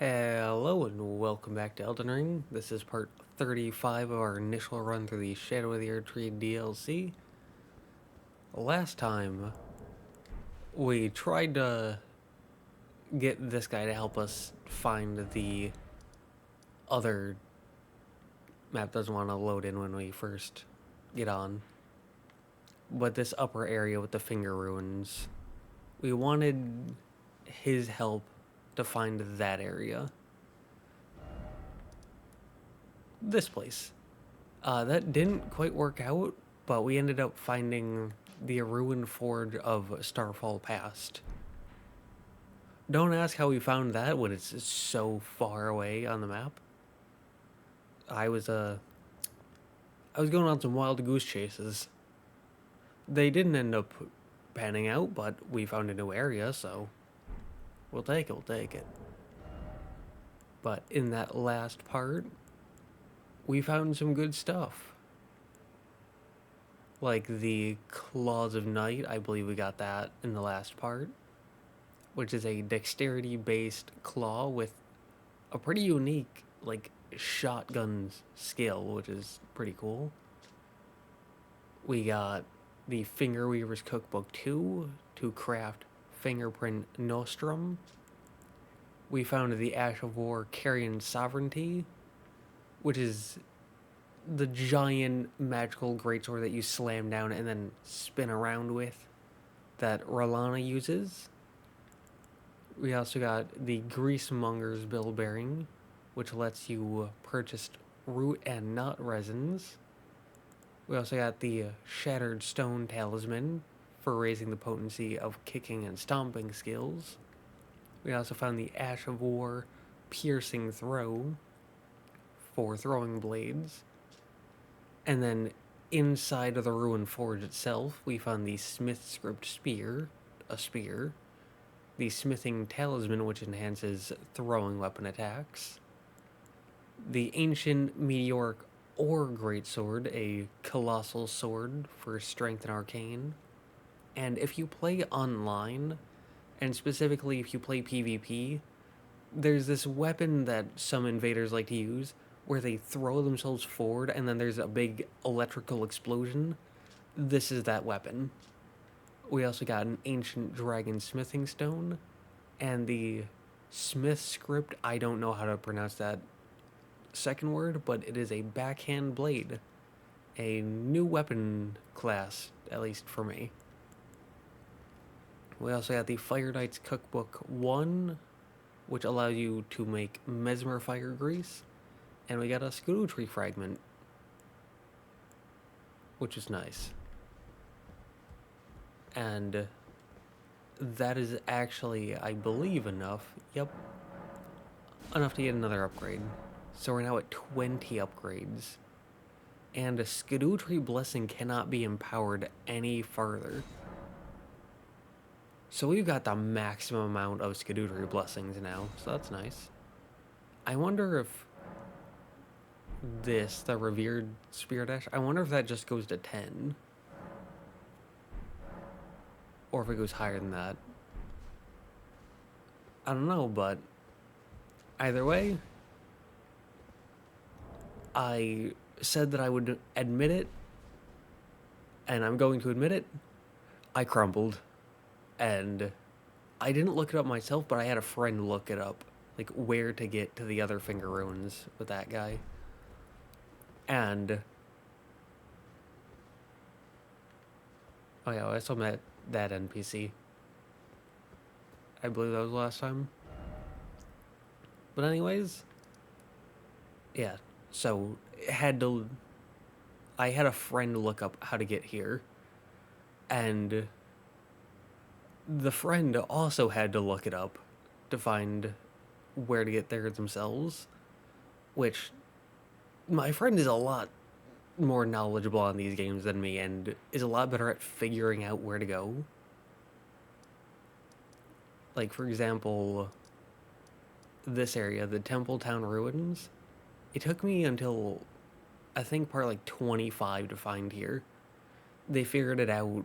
Hello and welcome back to Elden Ring. This is part 35 of our initial run through the Shadow of the Erdtree DLC. Last time, we tried to get this guy to help us find the other map. Doesn't want to load in when we first get on. But this upper area with the finger ruins, we wanted his help to find that area. This place. That didn't quite work out, but we ended up finding the ruined forge of Starfall Past. Don't ask how we found that when it's so far away on the map. I was going on some wild goose chases. They didn't end up panning out, but we found a new area, so we'll take it. But in that last part, we found some good stuff. Like the Claws of Night, I believe we got that in the last part, which is a dexterity-based claw with a pretty unique, shotgun skill, which is pretty cool. We got the Fingerweaver's Cookbook 2 to craft Fingerprint Nostrum. We found the Ash of War Carrion Sovereignty, which is the giant magical greatsword that you slam down and then spin around with that Rolana uses. We also got the Greasemonger's Bill Bearing, which lets you purchase root and nut resins. We also got the Shattered Stone Talisman for raising the potency of kicking and stomping skills. We also found the Ash of War Piercing Throw for throwing blades. And then inside of the ruined forge itself, we found the Smith Script Spear, a spear, the Smithing Talisman, which enhances throwing weapon attacks, the Ancient Meteoric Ore Greatsword, a colossal sword for strength and arcane. And if you play online, and specifically if you play PvP, there's this weapon that some invaders like to use where they throw themselves forward and then there's a big electrical explosion. This is that weapon. We also got an Ancient Dragon Smithing Stone and the Smith Script. I don't know how to pronounce that second word, but it is a backhand blade. A new weapon class, at least for me. We also got the Fire Knight's Cookbook 1, which allows you to make Mesmer Fire Grease. And we got a Erdtree fragment, which is nice. And that is actually, I believe, enough. Yep. Enough to get another upgrade. So we're now at 20 upgrades. And a Erdtree Blessing cannot be empowered any farther. So we've got the maximum amount of Erdtree Blessings now, so that's nice. I wonder if the Revered Spear Dash, I wonder if that just goes to 10. Or if it goes higher than that. I don't know, but either way, I said that I would admit it, and I'm going to admit it. I crumbled, and I didn't look it up myself, but I had a friend look it up, like where to get to the other finger ruins with that guy. And oh yeah, I saw that NPC. I believe that was the last time. But anyways, yeah. So I had a friend look up how to get here, and the friend also had to look it up to find where to get there themselves, which my friend is a lot more knowledgeable on these games than me and is a lot better at figuring out where to go. Like, for example, this area, the Templetown Ruins, it took me until, I think, part 25 to find here. They figured it out.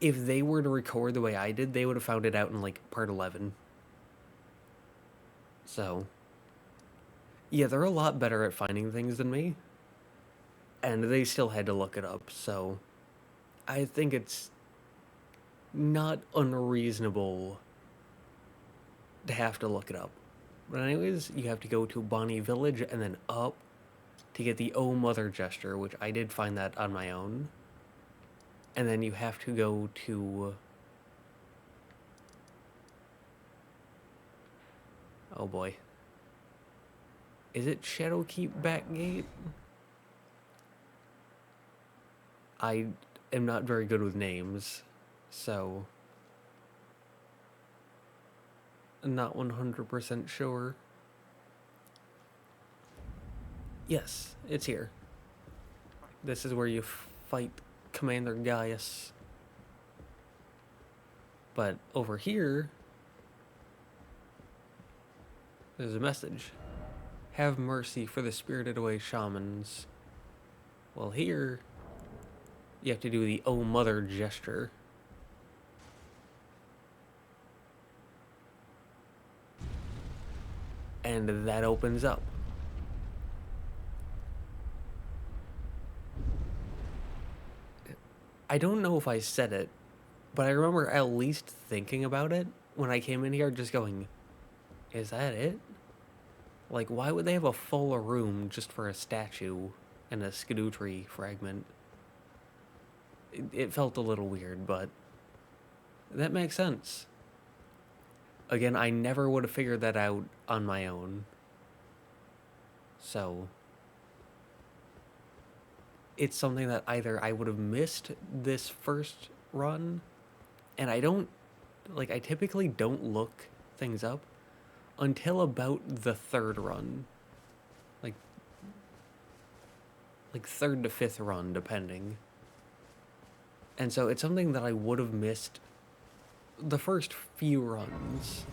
If they were to record the way I did, they would have found it out in part 11. So, yeah, they're a lot better at finding things than me. And they still had to look it up, so I think it's not unreasonable to have to look it up. But anyways, you have to go to Bonnie Village and then up to get the Oh Mother gesture, which I did find that on my own. And then you have to go to... Oh boy. Is it Shadowkeep Backgate? I am not very good with names, so... I'm not 100% sure. Yes, it's here. This is where you fight Commander Gaius. But over here, there's a message. Have mercy for the spirited away shamans. Well, here, you have to do the Oh Mother gesture. And that opens up. I don't know if I said it, but I remember at least thinking about it when I came in here, just going, is that it? Like, why would they have a full room just for a statue and a Erdtree fragment? It felt a little weird, but that makes sense. Again, I never would have figured that out on my own. So, it's something that either I would have missed this first run, and I typically don't look things up until about the third run. Like third to fifth run, depending. And so it's something that I would have missed the first few runs.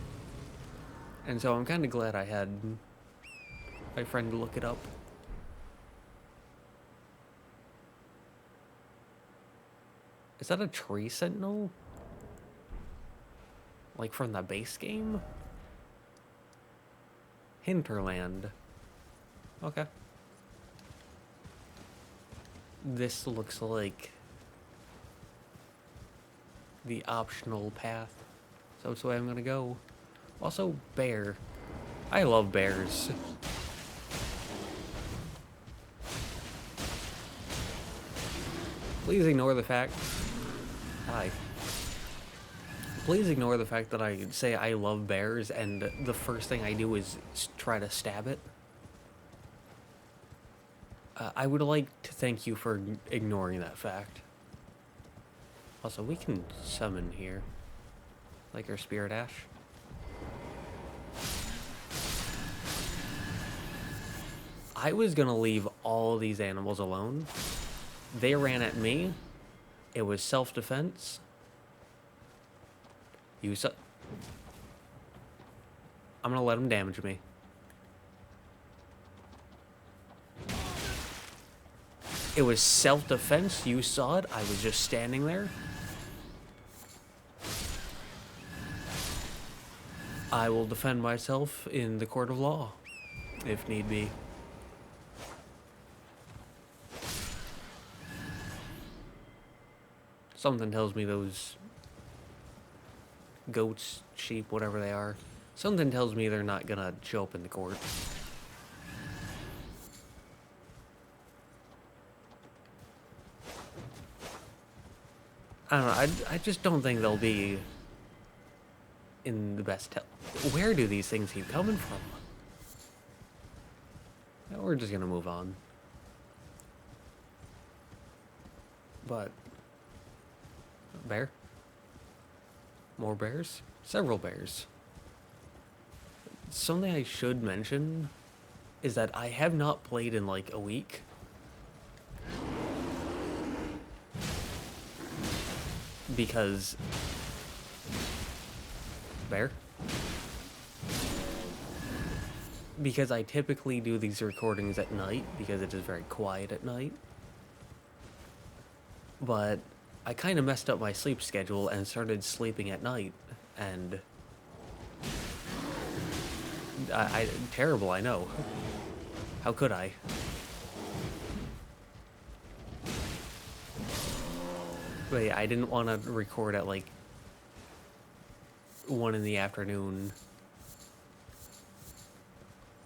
And so I'm kind of glad I had my friend look it up. Is that a tree sentinel? Like from the base game? Hinterland. Okay. This looks like the optional path. So that's the way I'm gonna go. Also, bear. I love bears. Please ignore the fact... Hi. Please ignore the fact that I say I love bears and the first thing I do is try to stab it. I would like to thank you for ignoring that fact. Also, we can summon here. Like our Spirit Ash. I was gonna leave all these animals alone. They ran at me. It was self-defense. I'm gonna let them damage me. It was self-defense. You saw it. I was just standing there. I will defend myself in the court of law, if need be. Something tells me those goats, sheep, whatever they are, something tells me they're not gonna show up in the court. I don't know, I just don't think they'll be in the best Where do these things keep coming from? We're just gonna move on. But... bear? More bears? Several bears. Something I should mention is that I have not played in like a week. Because... bear? Because I typically do these recordings at night, because it is very quiet at night. But I kind of messed up my sleep schedule and started sleeping at night, and Terrible, I know. How could I? But yeah, I didn't want to record at like 1 in the afternoon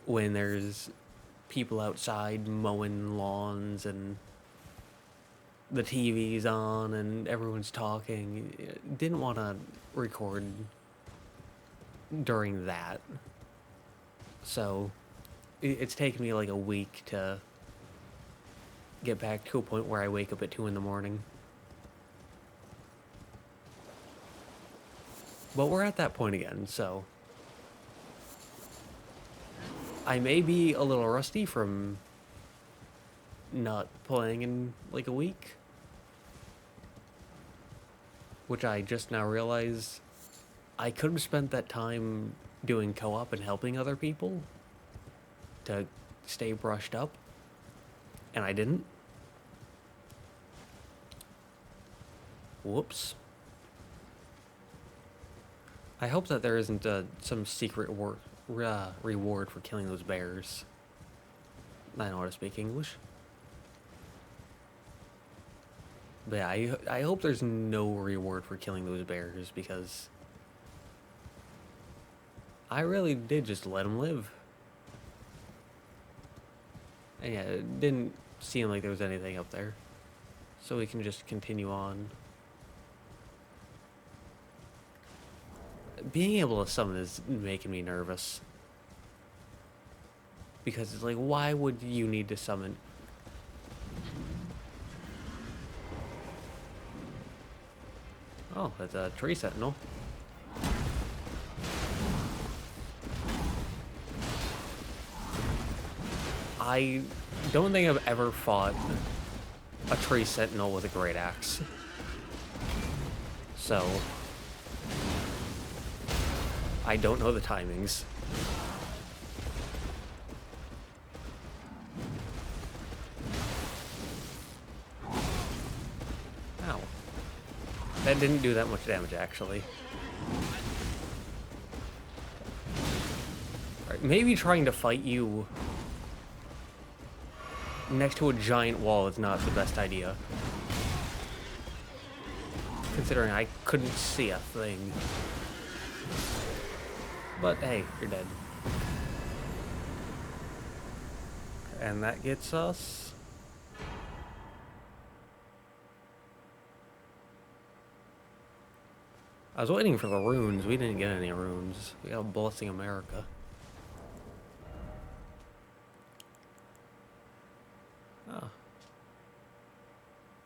when there's people outside mowing lawns and the TV's on and everyone's talking. Didn't want to record during that. So it's taken me like a week to get back to a point where I wake up at 2 in the morning. But we're at that point again, so I may be a little rusty from not playing in like a week, which I just now realize I could have spent that time doing co-op and helping other people to stay brushed up, and I didn't. Whoops. I hope that there isn't some secret reward for killing those bears. I know how to speak English. But yeah, I hope there's no reward for killing those bears, because I really did just let them live. And yeah, it didn't seem like there was anything up there. So we can just continue on. Being able to summon is making me nervous. Because it's like, why would you need to summon? Oh, that's a tree sentinel. I don't think I've ever fought a tree sentinel with a great axe. So I don't know the timings. Ow. That didn't do that much damage, actually. Alright, maybe trying to fight you next to a giant wall is not the best idea, considering I couldn't see a thing. But hey, you're dead. And that gets us... I was waiting for the runes. We didn't get any runes. We got Blessing of Marika. Oh.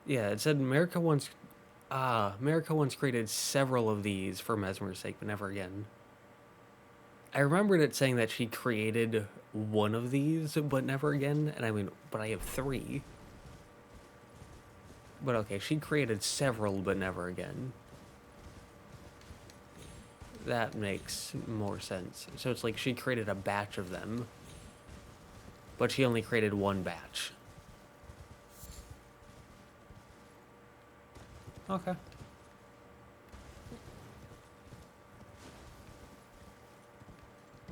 Yeah, it said Marika once created several of these for Mesmer's sake, but never again. I remembered it saying that she created one of these, but never again. And I mean, but I have 3. But okay, she created several, but never again. That makes more sense. So it's like she created a batch of them, but she only created one batch. Okay.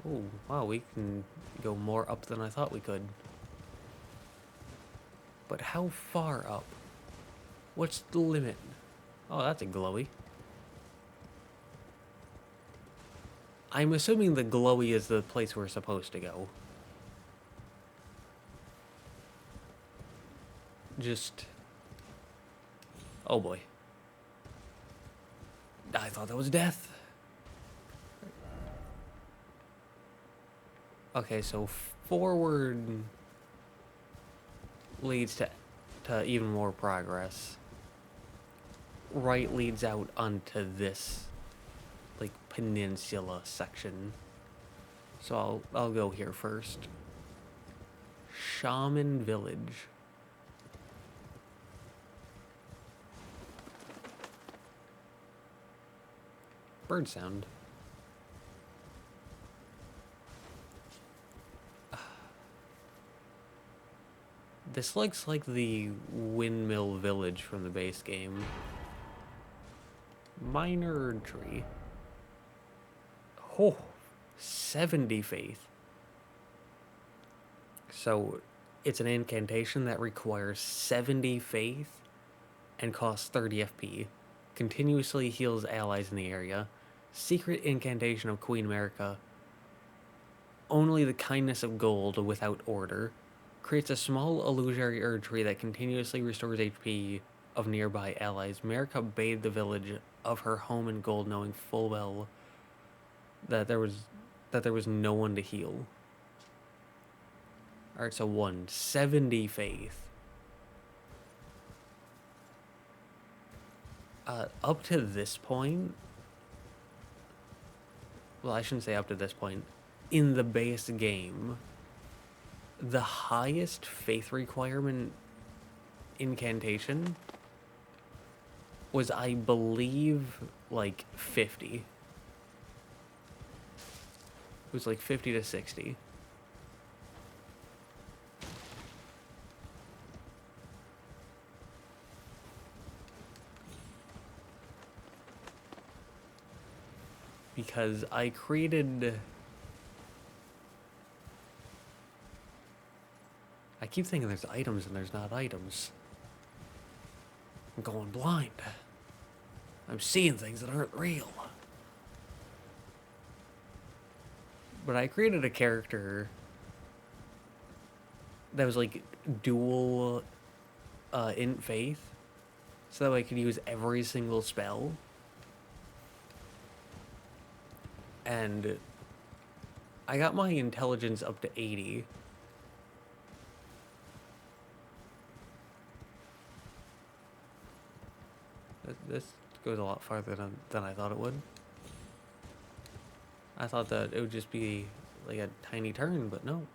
Oh, wow, we can go more up than I thought we could. But how far up? What's the limit? Oh, that's a glowy. I'm assuming the glowy is the place we're supposed to go. Just... oh boy. I thought that was death. Okay, so forward leads to even more progress. Right leads out onto this, like, peninsula section. So I'll go here first. Shaman Village. Bird sound. This looks like the windmill village from the base game. Minor Erdtree. Oh, 70 faith. So it's an incantation that requires 70 faith and costs 30 FP. Continuously heals allies in the area. Secret incantation of Queen Marika. Only the kindness of gold without order. Creates a small illusory Erdtree that continuously restores HP of nearby allies. Marika bathed the village of her home in gold, knowing full well that there was no one to heal. Alright, so 170 faith. Up to this point, well, I shouldn't say up to this point, in the base game, the highest faith requirement incantation was, I believe, like 50. It was like 50 to 60. Because I created... I keep thinking there's items and there's not items. I'm going blind. I'm seeing things that aren't real. But I created a character that was like dual int faith, so that way I could use every single spell. And I got my intelligence up to 80. This goes a lot farther than I thought it would. I thought that it would just be like a tiny turn, but no.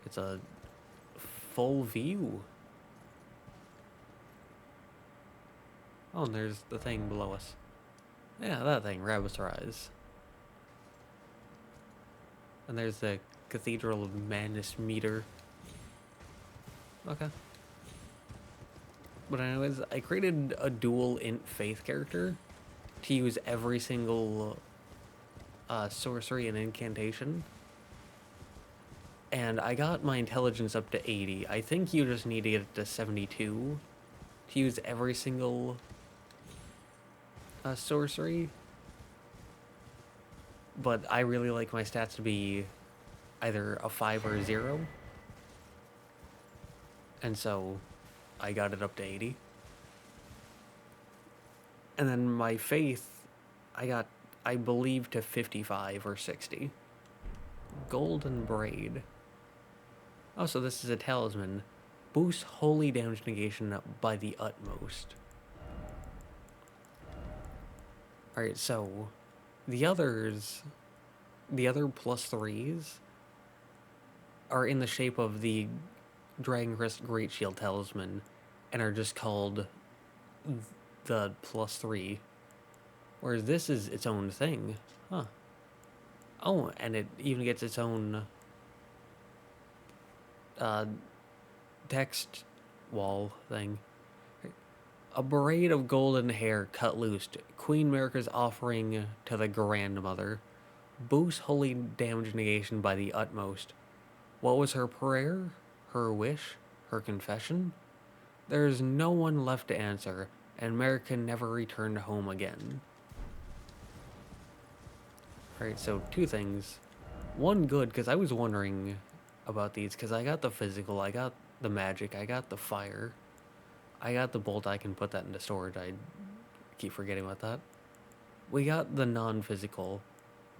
It's a full view. Oh, and there's the thing below us. Yeah, that thing, Rabbit's Rise. And there's the Cathedral of Madness meter. Okay. But anyways, I created a dual int faith character to use every single sorcery and incantation. And I got my intelligence up to 80. I think you just need to get it to 72 to use every single sorcery. But I really like my stats to be either a 5 or a 0. And so I got it up to 80. And then my faith, I got, I believe, to 55 or 60. Golden Braid. Oh, so this is a talisman. Boosts holy damage negation by the utmost. Alright, so the other +3s are in the shape of the Dragon Crest Great Shield Talisman and are just called the +3. Whereas this is its own thing. Huh. Oh, and it even gets its own text wall thing. A braid of golden hair cut loose. Queen Marika's offering to the grandmother. Boosts holy damage negation by the utmost. What was her prayer? Her wish? Her confession? There is no one left to answer, and Marika never returned home again. Alright, so 2 things. One good, because I was wondering about these, because I got the physical, I got the magic, I got the fire. I got the bolt, I can put that into storage. I keep forgetting about that. We got the non-physical,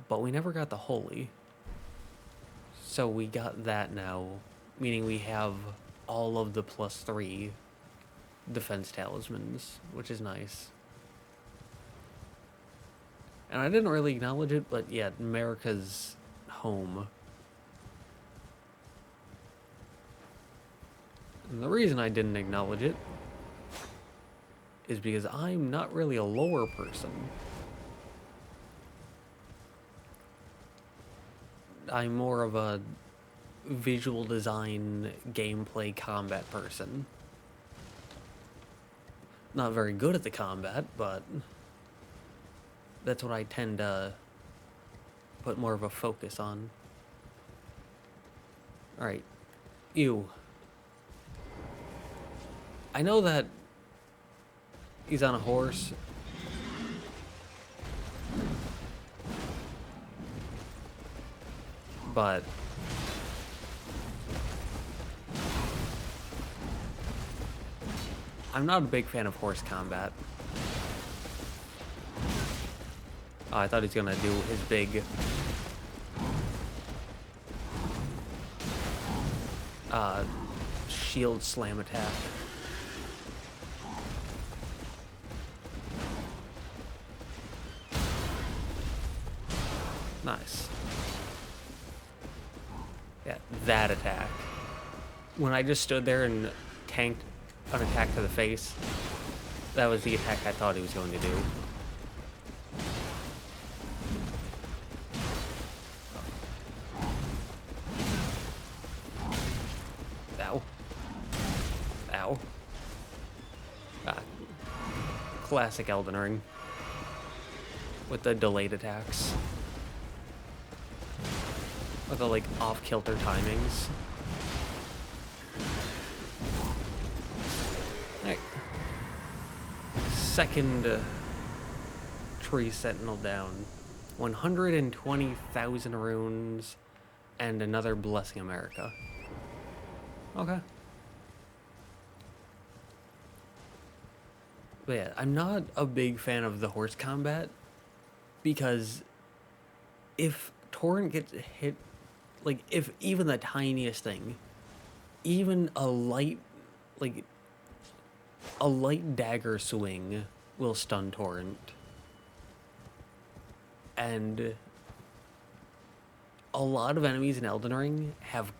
but we never got the holy. So we got that now, meaning we have all of the +3 defense talismans, which is nice. And I didn't really acknowledge it, but yeah, Marika's home. And the reason I didn't acknowledge it is because I'm not really a lore person. I'm more of a visual design, gameplay, combat person. Not very good at the combat, but that's what I tend to put more of a focus on. Alright. You. I know that he's on a horse. But I'm not a big fan of horse combat. Oh, I thought he was gonna do his big shield slam attack. Nice. Yeah, that attack. When I just stood there and tanked an attack to the face, that was the attack I thought he was going to do. Ow. Ow. Classic Elden Ring. With the delayed attacks. With the, like, off-kilter timings. Alright. Second tree sentinel down. 120,000 runes and another blessing of Marika. Okay. But yeah, I'm not a big fan of the horse combat because if Torrent gets hit, like, if even the tiniest thing, even a light dagger swing will stun Torrent. And a lot of enemies in Elden Ring have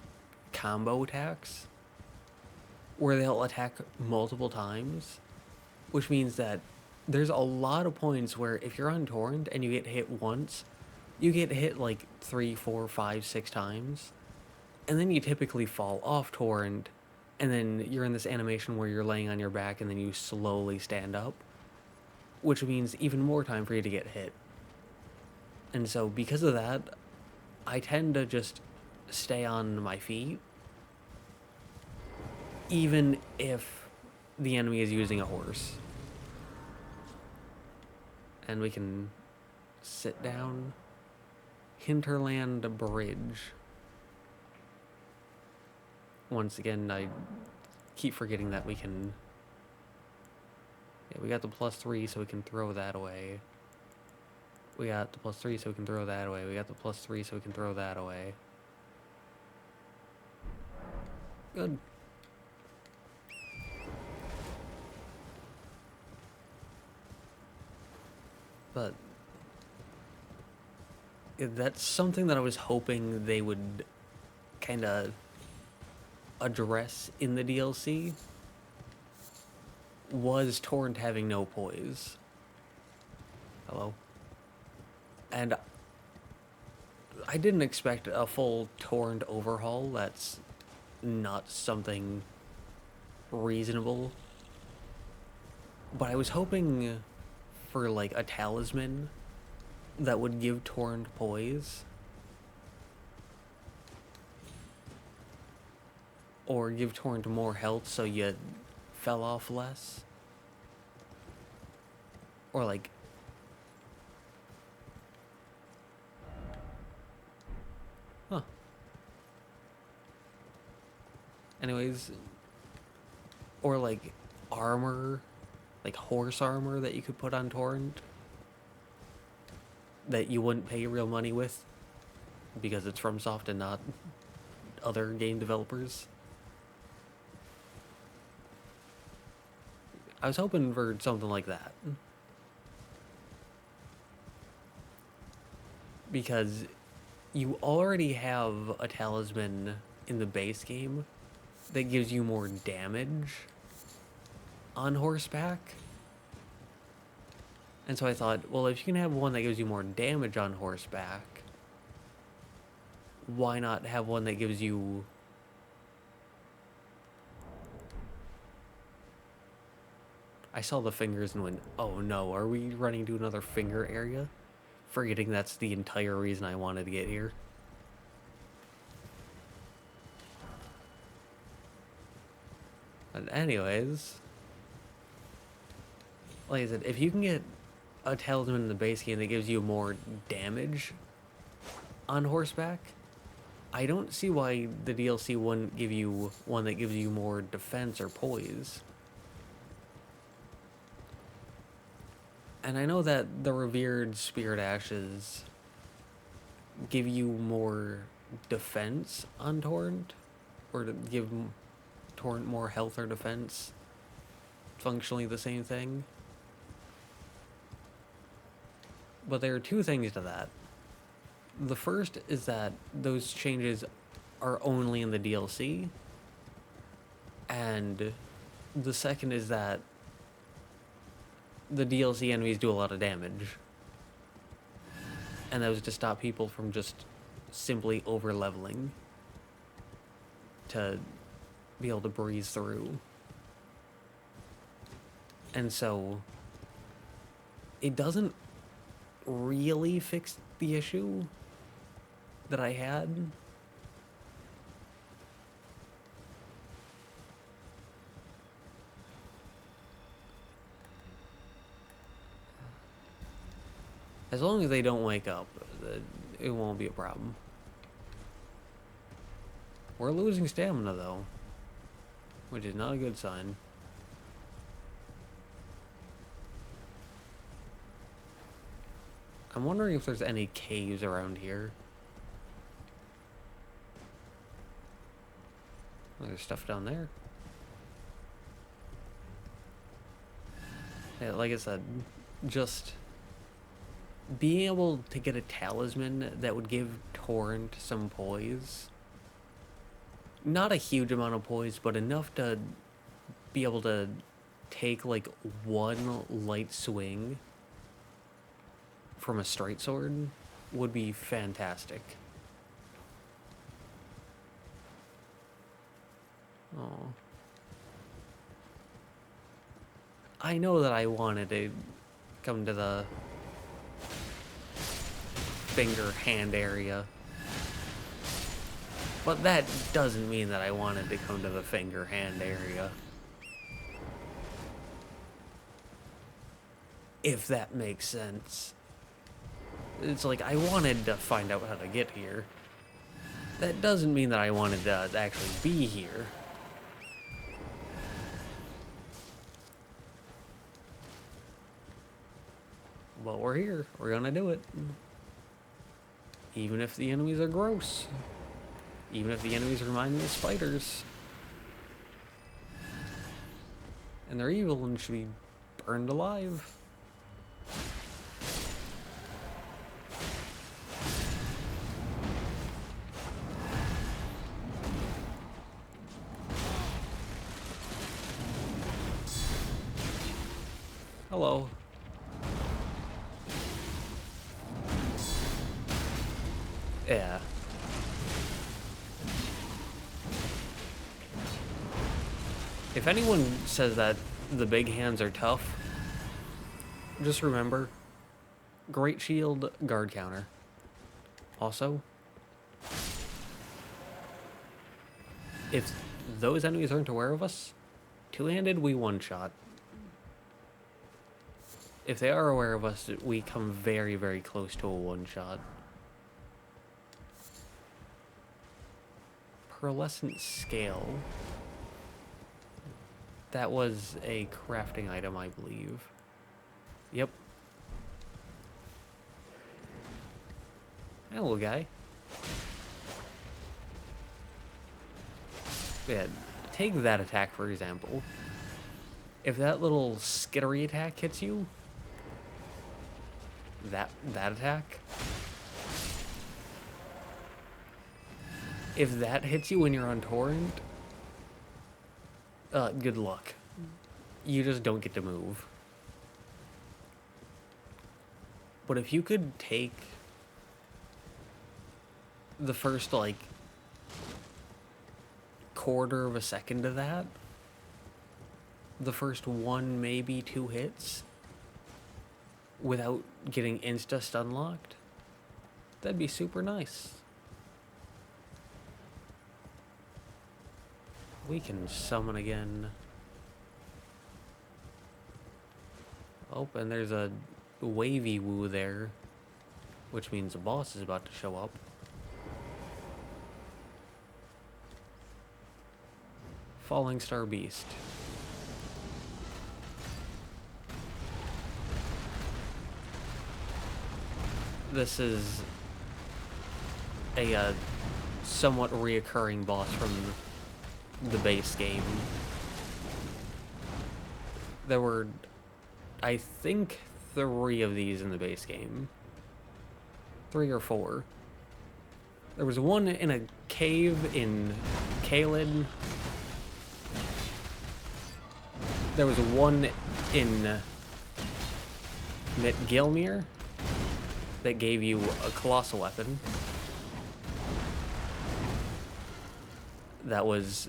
combo attacks where they'll attack multiple times, which means that there's a lot of points where if you're on Torrent and you get hit once, you get hit like 3, 4, 5, 6 times, and then you typically fall off Torrent, and then you're in this animation where you're laying on your back and then you slowly stand up, which means even more time for you to get hit. And so because of that, I tend to just stay on my feet, even if the enemy is using a horse. And we can sit down. Hinterland Bridge. Once again, I keep forgetting that we can... Yeah, we got the +3, so we can throw that away. We got the +3, so we can throw that away. We got the +3, so we can throw that away. Good. But that's something that I was hoping they would kind of address in the DLC, was Torrent having no poise. Hello? And I didn't expect a full Torrent overhaul. That's not something reasonable. But I was hoping for, like, a talisman that would give Torrent poise. Or give Torrent more health so you fell off less. Or, like... Huh. Anyways... Or, like, armor... Like, horse armor that you could put on Torrent. That you wouldn't pay real money with. Because it's FromSoft and not other game developers. I was hoping for something like that. Because you already have a talisman in the base game that gives you more damage on horseback. And so I thought, well, if you can have one that gives you more damage on horseback, why not have one that gives you... I saw the fingers and went, oh no, are we running to another finger area? Forgetting that's the entire reason I wanted to get here. But anyways, like I said, if you can get a talisman in the base game that gives you more damage on horseback, I don't see why the DLC wouldn't give you one that gives you more defense or poise. And I know that the revered spirit ashes give you more defense on Torrent, or to give Torrent more health or defense. Functionally the same thing. But there are two things to that. The first is that those changes are only in the DLC. And the second is that the DLC enemies do a lot of damage. And that was to stop people from just simply over-leveling to be able to breeze through. And so it doesn't really fix the issue that I had. As long as they don't wake up, it won't be a problem. We're losing stamina though, which is not a good sign. I'm wondering if there's any caves around here. There's stuff down there. Yeah, like I said, just being able to get a talisman that would give Torrent some poise. Not a huge amount of poise, but enough to be able to take like one light swing from a straight sword would be fantastic. Oh. I know that I wanted to come to the finger hand area, but that doesn't mean that I wanted to come to the finger hand area. If that makes sense. It's like, I wanted to find out how to get here. That doesn't mean that I wanted to actually be here. But we're here. We're gonna do it. Even if the enemies are gross. Even if the enemies remind me of spiders. And they're evil and should be burned alive. Hello. Yeah. If anyone says that the big hands are tough, just remember, Great Shield guard counter. Also, if those enemies aren't aware of us, two-handed, we one-shot. If they are aware of us, we come very, very close to a one-shot. Pearlescent scale. That was a crafting item, I believe. Yep. Hello, guy. Yeah, take that attack, for example. If that little skittery attack hits you, that attack, if that hits you when you're on Torrent, good luck. You just don't get to move. But if you could take the first, like, quarter of a second of that, the first one, maybe two hits, without getting insta-stun locked, that'd be super nice. We can summon again. Oh, and there's a wavy woo there, which means the boss is about to show up. Falling Star Beast. This is a somewhat reoccurring boss from the base game. There were, I think, 3 of these in the base game. 3 or 4. There was one in a cave in Caelid. There was one in Ymir that gave you a colossal weapon. That was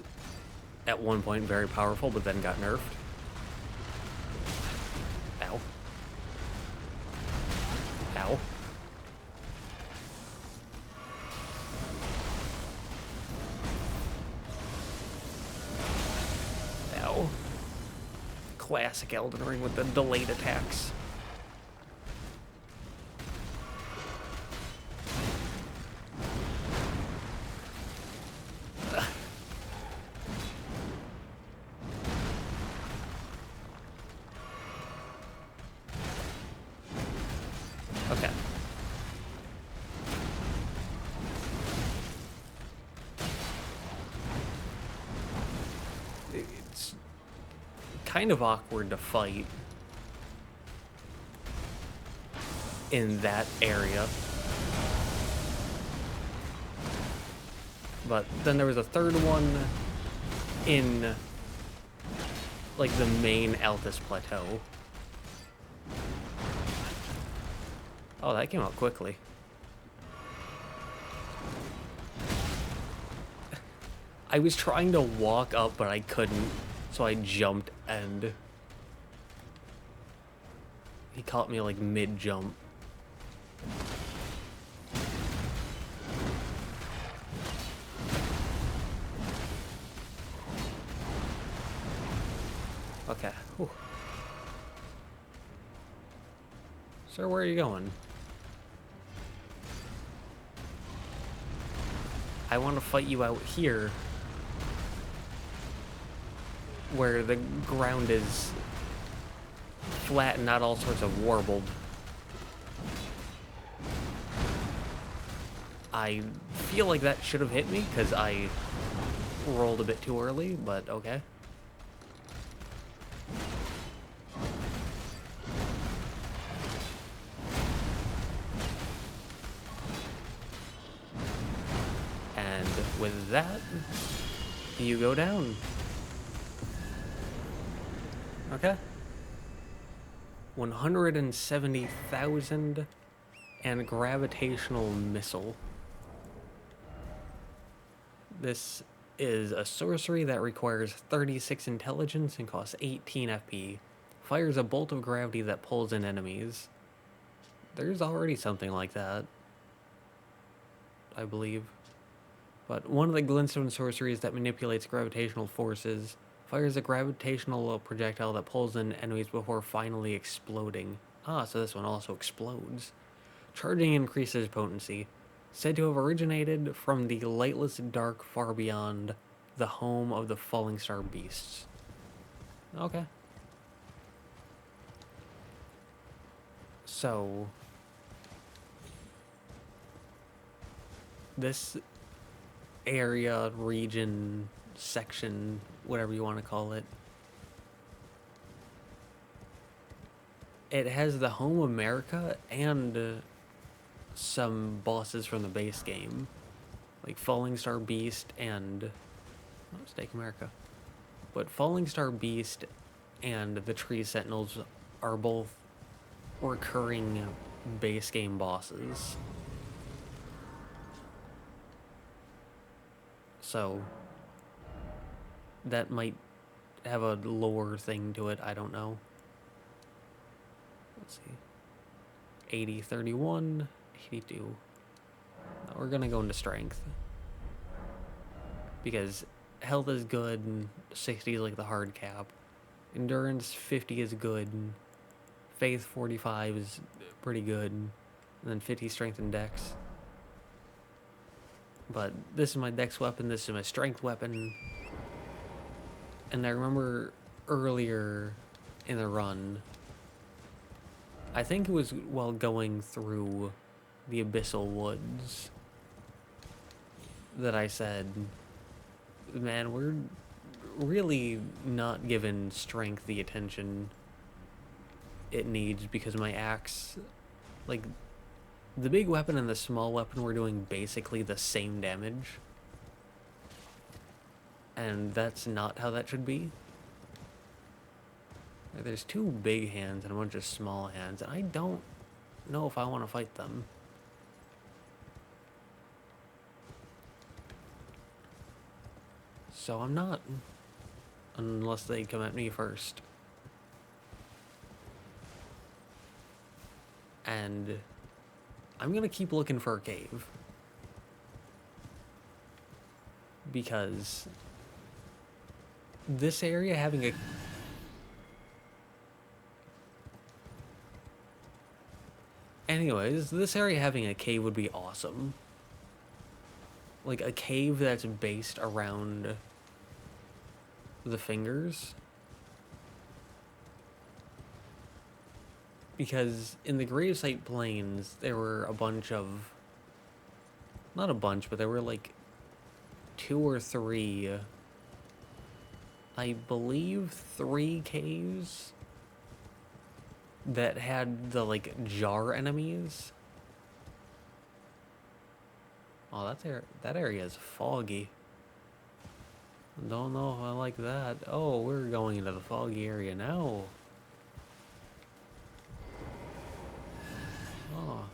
at one point very powerful, but then got nerfed. Ow. Ow. Ow. Classic Elden Ring with the delayed attacks. Okay. It's kind of awkward to fight in that area. But then there was a third one in, like, the main Altus Plateau. Oh, that came out quickly. I was trying to walk up, but I couldn't, so I jumped and he caught me like mid-jump. Okay. Whew. Sir, where are you going? I want to fight you out here, where the ground is flat and not all sorts of warbled. I feel like that should have hit me, because I rolled a bit too early, but okay. And with that, you go down. Okay. 170,000 and Gravitational Missile. This is a sorcery that requires 36 intelligence and costs 18 FP. Fires a bolt of gravity that pulls in enemies. There's already something like that, I believe. But one of the glintstone sorceries that manipulates gravitational forces fires a gravitational projectile that pulls in enemies before finally exploding. Ah, so this one also explodes. Charging increases potency. Said to have originated from the lightless dark far beyond, the home of the falling star beasts. Okay. So this area, region, section, whatever you want to call it, it has the home of Marika and some bosses from the base game, like Falling Star Beast and Stake Marika. But Falling Star Beast and the Tree Sentinels are both recurring base game bosses. So that might have a lore thing to it, I don't know. Let's see. 80, 31, 82. No, we're gonna go into strength. Because health is good, and 60 is like the hard cap. Endurance 50 is good. Faith 45 is pretty good. And then 50 strength and dex. But this is my dex weapon, this is my strength weapon. And I remember earlier in the run, I think it was while going through the Abyssal Woods, that I said, man, we're really not giving strength the attention it needs, because my axe, like, the big weapon and the small weapon were doing basically the same damage. And that's not how that should be. There's two big hands and a bunch of small hands, and I don't know if I want to fight them. So I'm not, unless they come at me first. And I'm gonna keep looking for a cave, because this area having a... Anyways, this area having a cave would be awesome. Like, a cave that's based around the fingers. Because in the Gravesite Plains, there were a bunch of... Not a bunch, but there were like 2 or 3... I believe 3 caves that had the, like, jar enemies. Oh, that area is foggy. Don't know if I like that. Oh, we're going into the foggy area now. Oh.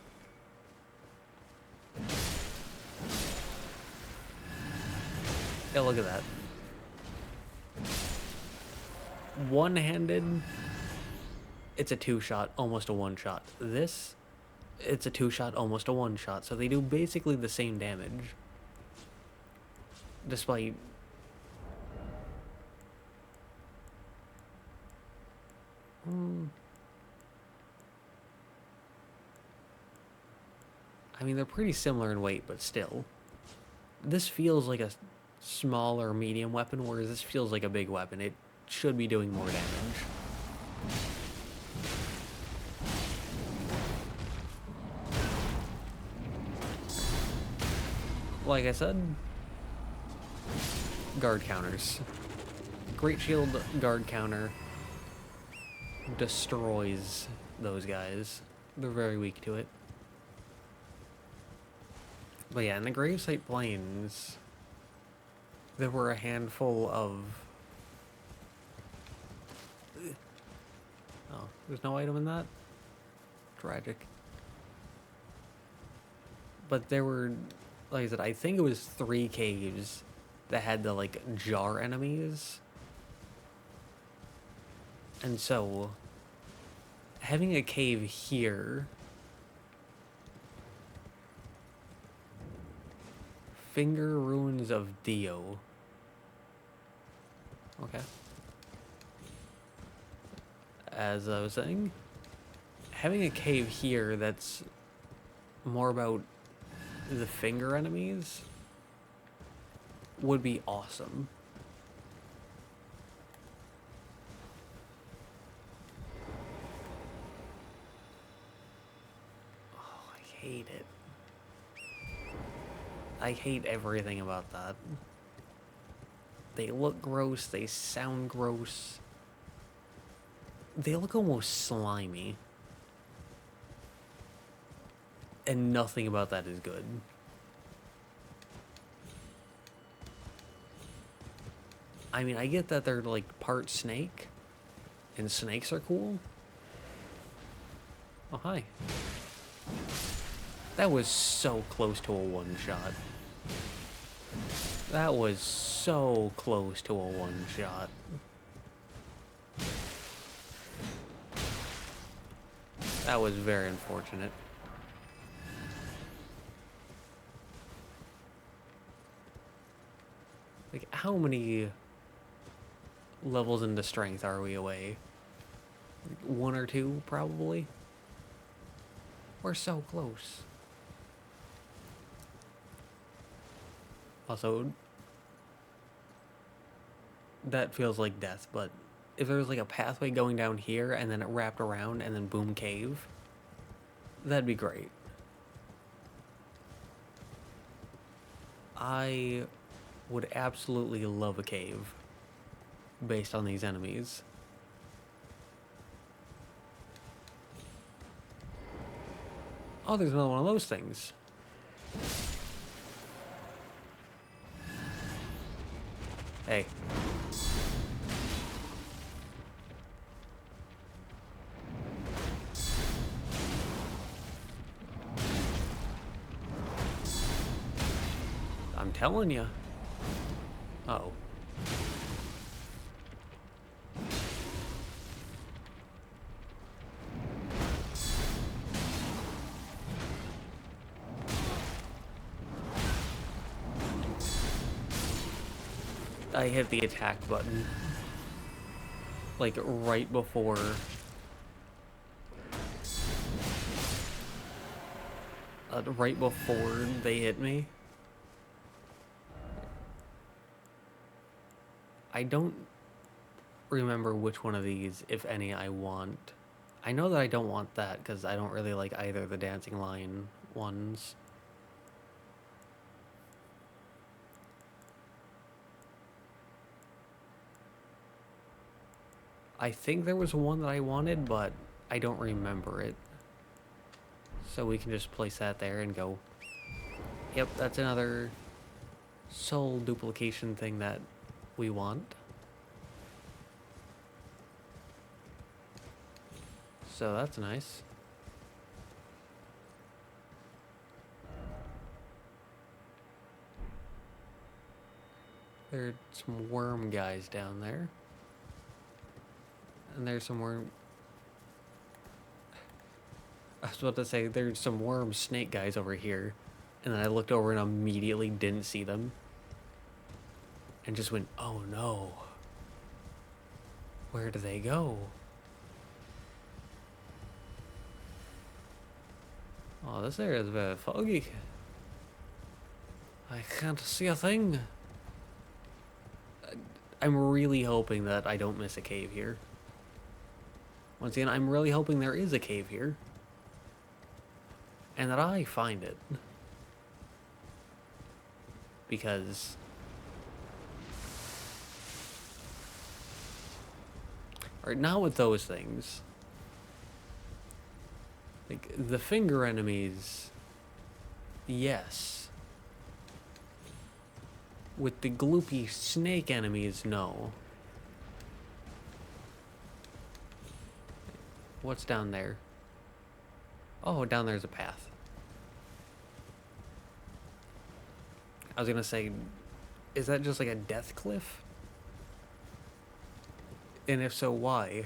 Yeah, look at that. One-handed, it's a 2-shot, almost a 1-shot. This, it's a 2-shot, almost a 1-shot. So they do basically the same damage. Despite... I mean, they're pretty similar in weight, but still. This feels like a small or medium weapon, whereas this feels like a big weapon. It should be doing more damage. Like I said, guard counters. Great Shield guard counter destroys those guys. They're very weak to it. But yeah, in the Gravesite Plains, there were a handful of... Oh, there's no item in that? Tragic. But there were, like I said, I think it was 3 caves that had the, like, jar enemies. And so, having a cave here... Finger Ruins of Dheo. Okay. As I was saying, having a cave here that's more about the finger enemies would be awesome. Oh, I hate it. I hate everything about that. They look gross, they sound gross. They look almost slimy. And nothing about that is good. I mean, I get that they're like part snake, and snakes are cool. Oh, hi. That was so close to a 1-shot. That was so close to a 1-shot. That was very unfortunate. Like, how many levels into strength are we away? Like 1 or 2, probably? We're so close. Also, that feels like death, but if there was like a pathway going down here and then it wrapped around and then boom, cave, that'd be great. I would absolutely love a cave based on these enemies. Oh, there's another one of those things. Hey. I'm telling you. Uh-oh. I hit the attack button. Like, right before... right before they hit me. I don't remember which one of these, if any, I want. I know that I don't want that, because I don't really like either of the Dancing Lion ones. I think there was one that I wanted, but I don't remember it. So we can just place that there and go, yep, that's another soul duplication thing that we want. So that's nice. There's some worm guys down there. And there's some worm... I was about to say, there's some worm snake guys over here. And then I looked over and immediately didn't see them. And just went, oh no. Where do they go? Oh, this area is very foggy. I can't see a thing. I'm really hoping that I don't miss a cave here. Once again, I'm really hoping there is a cave here. And that I find it. Because... Alright, now with those things... Like, the finger enemies... Yes. With the gloopy snake enemies, no. What's down there? Oh, down there's a path. I was gonna say, is that just like a death cliff? And if so, why?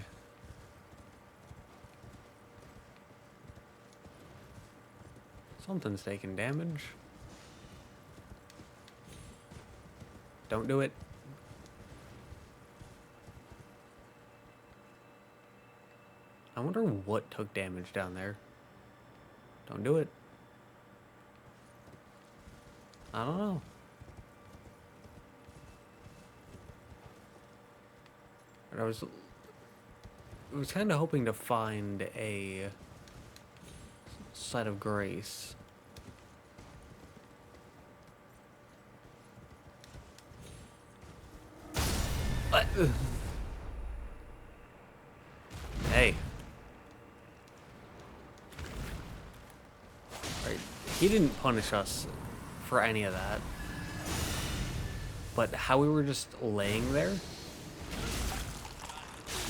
Something's taking damage. Don't do it. I wonder what took damage down there. Don't do it. I don't know. But I was kind of hoping to find a site of grace. What? Hey. Right. He didn't punish us for any of that. But how we were just laying there?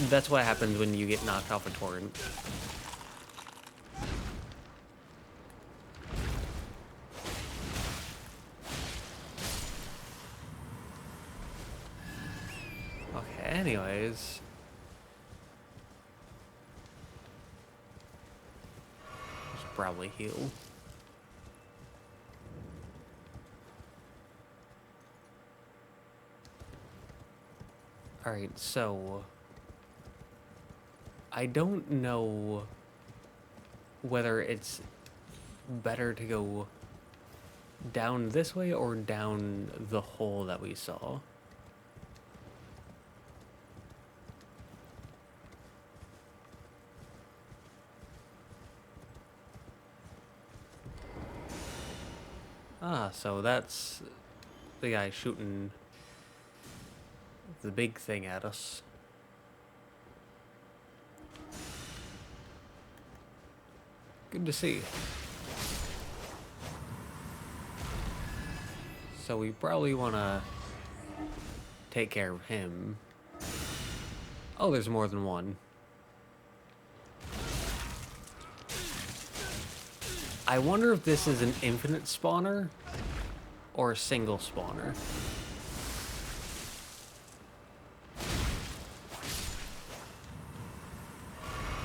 That's what happens when you get knocked off a torrent. Okay, anyways. probably heal. Alright, so I don't know whether it's better to go down this way or down the hole that we saw. Ah, so that's the guy shooting the big thing at us. Good to see. So we probably want to take care of him. Oh, there's more than one. I wonder if this is an infinite spawner or a single spawner.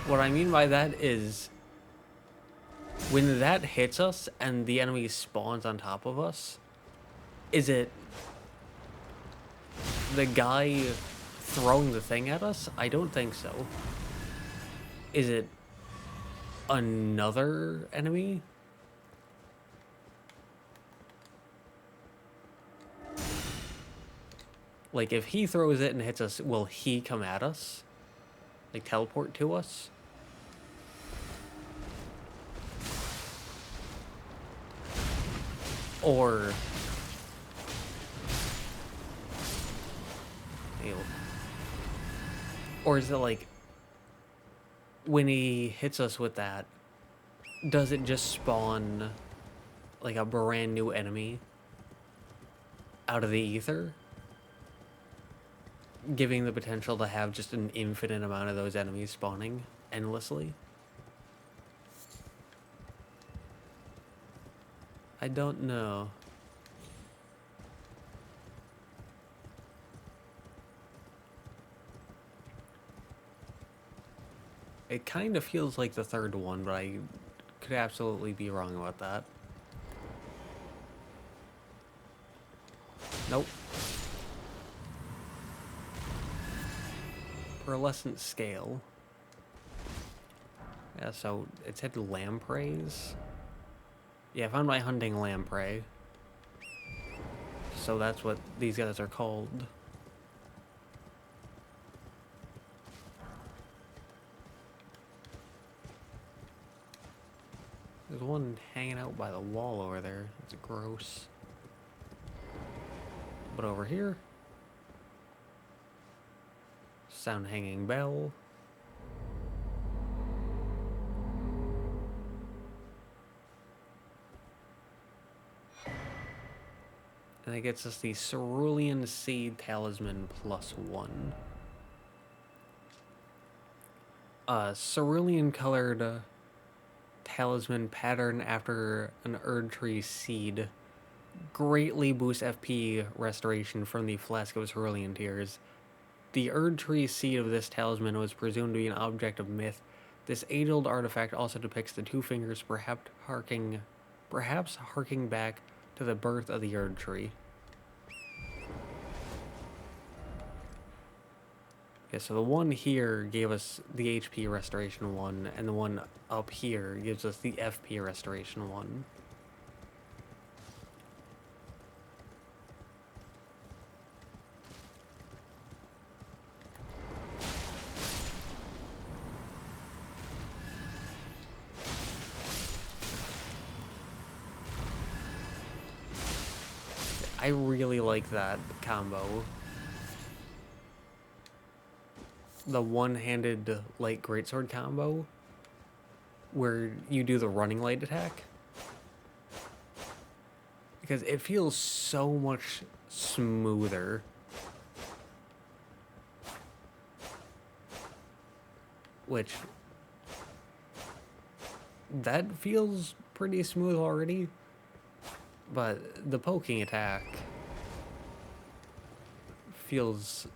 What I mean by that is when that hits us and the enemy spawns on top of us, is it the guy throwing the thing at us? I don't think so. Is it another enemy? Like, if he throws it and hits us, will he come at us? Like, teleport to us? Or... Ew. Or is it like, when he hits us with that, does it just spawn like a brand new enemy out of the ether? Giving the potential to have just an infinite amount of those enemies spawning endlessly? I don't know. It kind of feels like the third one, but I could absolutely be wrong about that. Nope. Pearlescent scale. Yeah, so it said lampreys. Yeah, I found my hunting lamprey. So that's what these guys are called. There's one hanging out by the wall over there. It's gross. But over here, sound hanging bell. And it gets us the Cerulean Seed Talisman +1. Cerulean colored talisman pattern after an Erdtree seed greatly boosts FP restoration from the Flask of Cerulean Tears. The Erdtree seed of this talisman was presumed to be an object of myth. This age-old artifact also depicts the two fingers, perhaps harking back to the birth of the Erdtree. Yeah, so the one here gave us the HP restoration 1, and the one up here gives us the FP restoration 1. I really like that combo. The one-handed light greatsword combo, where you do the running light attack. Because it feels so much smoother. Which, that feels pretty smooth already. But the poking attack feels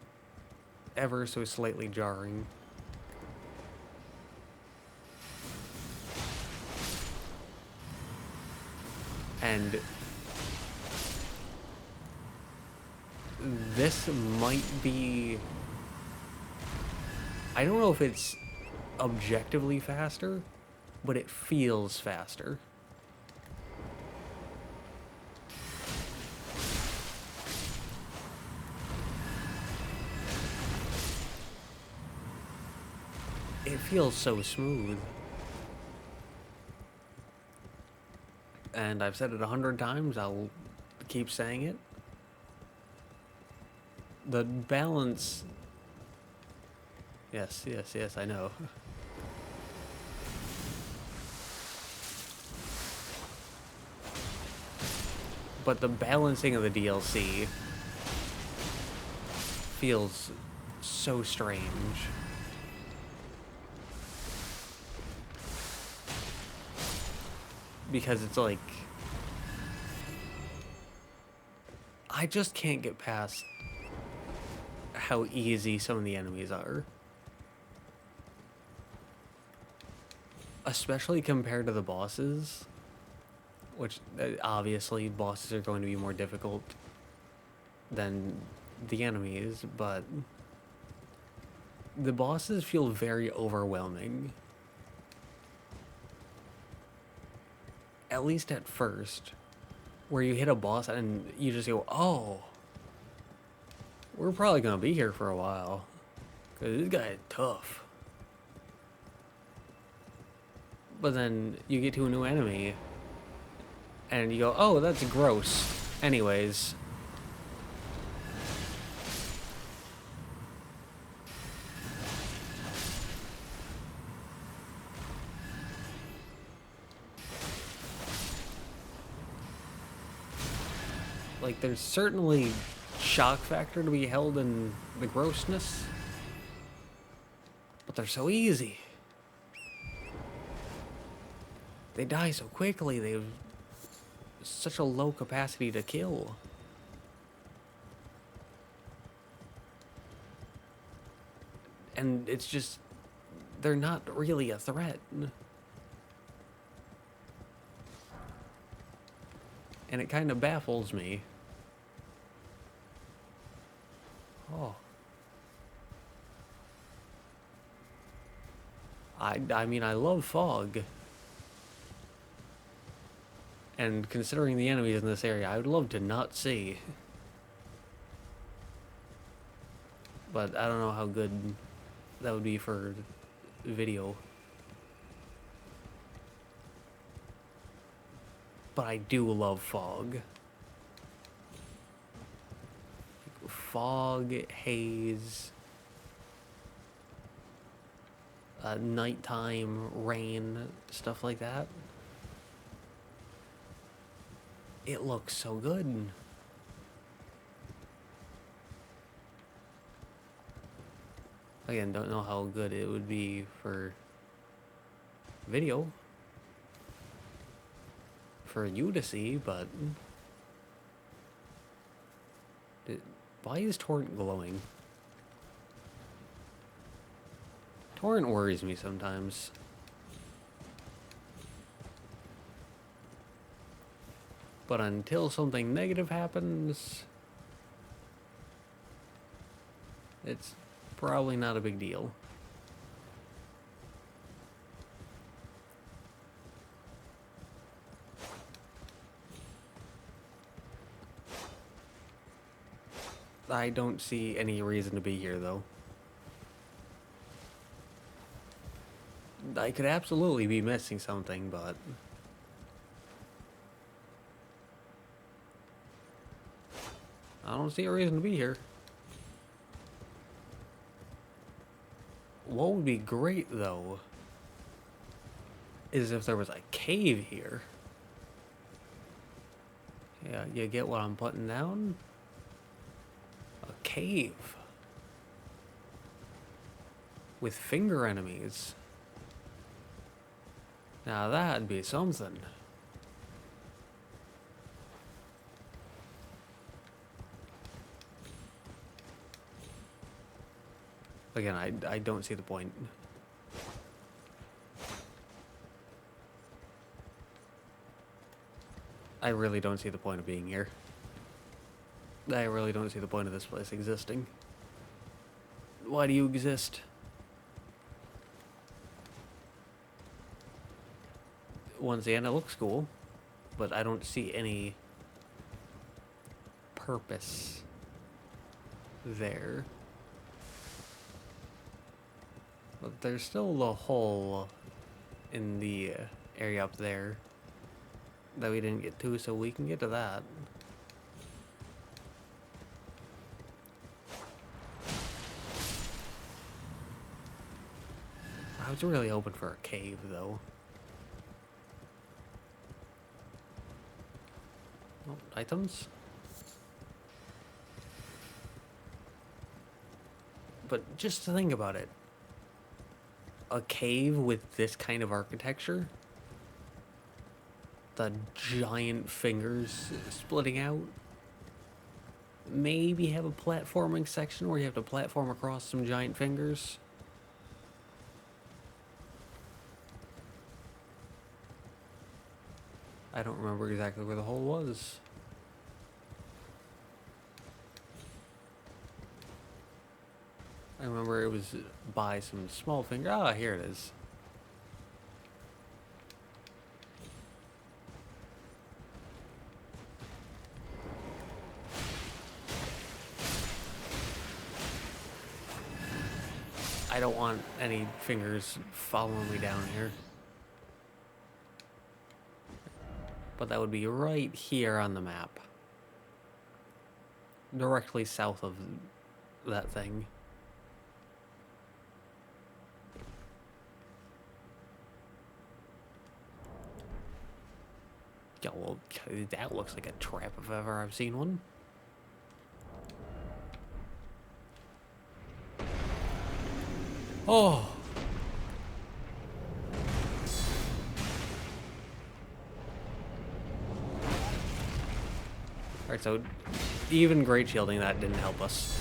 ever so slightly jarring. And this might be... I don't know if it's objectively faster, but it feels faster. It feels so smooth. And I've said it 100 times, I'll keep saying it. The balance... Yes, I know. But the balancing of the DLC feels so strange. Because it's like... I just can't get past how easy some of the enemies are. Especially compared to the bosses. Which, obviously, bosses are going to be more difficult than the enemies, but... the bosses feel very overwhelming. At least at first. Where you hit a boss and you just go, oh, we're probably going to be here for a while. Because this guy is tough. But then you get to a new enemy. And you go, oh, that's gross. Anyways. Like, there's certainly shock factor to be held in the grossness. But they're so easy. They die so quickly, they have such a low capacity to kill. And it's just, they're not really a threat. And it kind of baffles me. Oh. I mean, I love fog. And considering the enemies in this area, I would love to not see. But I don't know how good that would be for video. But I do love fog. Fog, haze, nighttime, rain, stuff like that. It looks so good. Again, don't know how good it would be for video. For you to see, but... why is Torrent glowing? Torrent worries me sometimes. But until something negative happens, it's probably not a big deal. I don't see any reason to be here, though. I could absolutely be missing something, but... I don't see a reason to be here. What would be great, though, is if there was a cave here. Yeah, you get what I'm putting down? A cave. With finger enemies. Now that'd be something. Again, I don't see the point. I really don't see the point of being here. I really don't see the point of this place existing. Why do you exist? Once again, it looks cool, but I don't see any purpose there. But there's still a hole in the area up there that we didn't get to, so we can get to that. I was really hoping for a cave, though. Oh, items? But just to think about it, a cave with this kind of architecture, the giant fingers splitting out, maybe have a platforming section where you have to platform across some giant fingers. I don't remember exactly where the hole was. I remember it was by some small finger. Ah, here it is. I don't want any fingers following me down here. But that would be right here on the map. Directly south of that thing. Yeah, well, that looks like a trap if ever I've seen one. Oh! Alright, so even great shielding that didn't help us.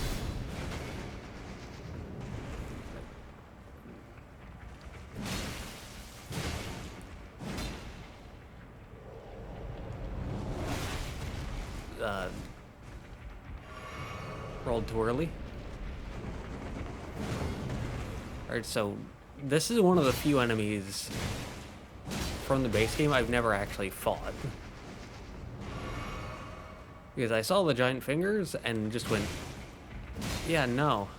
Rolled too early. Alright, so this is one of the few enemies from the base game I've never actually fought. Because I saw the giant fingers and just went, yeah, no.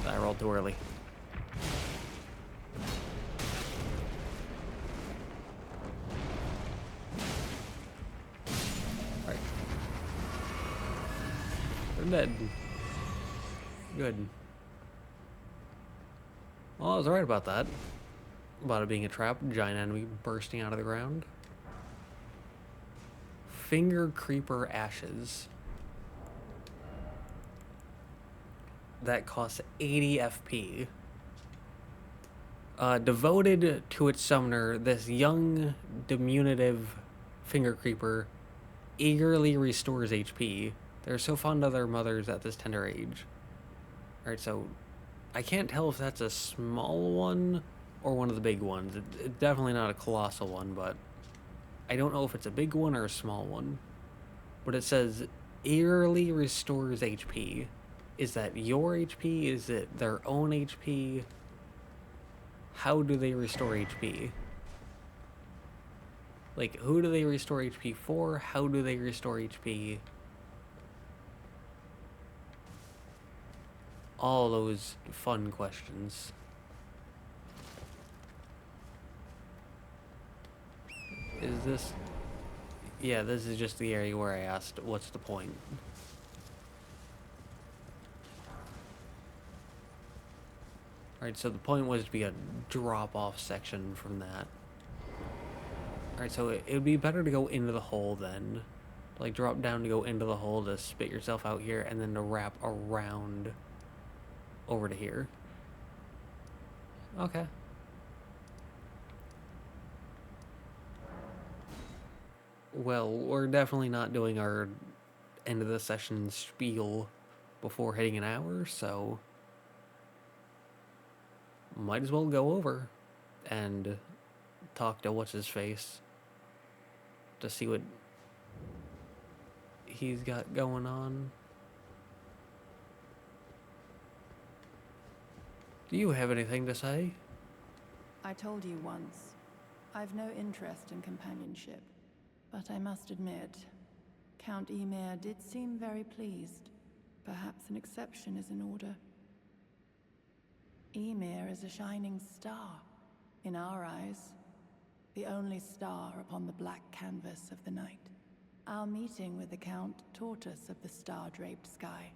I rolled too early. Alright. They're dead. Good. Well, I was right about that. About it being a trap, giant enemy bursting out of the ground. Finger Creeper Ashes. That costs 80 FP. Devoted to its summoner, this young, diminutive Finger Creeper eagerly restores HP. They're so fond of their mothers at this tender age. Alright, so I can't tell if that's a small one or one of the big ones. It's definitely not a colossal one, but I don't know if it's a big one or a small one. But it says eagerly restores HP. Is that your HP? Is it their own HP? How do they restore HP? Like, who do they restore HP for? How do they restore HP? All those fun questions. Is this... Yeah, this is just the area where I asked, what's the point? Alright, so the point was to be a drop-off section from that. Alright, so it would be better to go into the hole then. Like, drop down to go into the hole to spit yourself out here, and then to wrap around over to here. Okay. Well, we're definitely not doing our end of the session spiel before hitting an hour, so might as well go over and talk to what's his face to see what he's got going on. Do you have anything to say? I told you once, I've no interest in companionship, but I must admit, Count Ymir did seem very pleased. Perhaps an exception is in order. Ymir is a shining star, in our eyes, the only star upon the black canvas of the night. Our meeting with the Count taught us of the star-draped sky.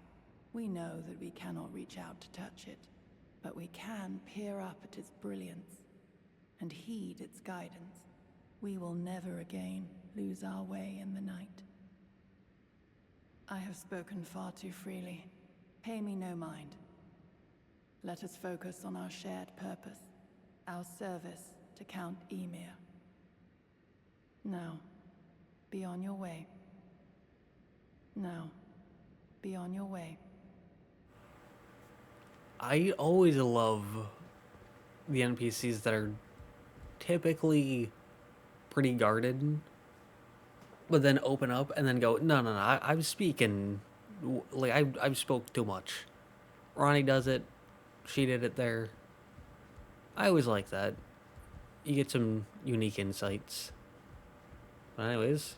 We know that we cannot reach out to touch it, but we can peer up at its brilliance and heed its guidance. We will never again lose our way in the night. I have spoken far too freely. Pay me no mind. Let us focus on our shared purpose, our service to Count Ymir. Now, be on your way. Now, be on your way. I always love the NPCs that are typically pretty guarded, but then open up and then go, no, I'm speaking, like, I've spoke too much. Ronnie does it, she did it there. I always like that. You get some unique insights. But anyways,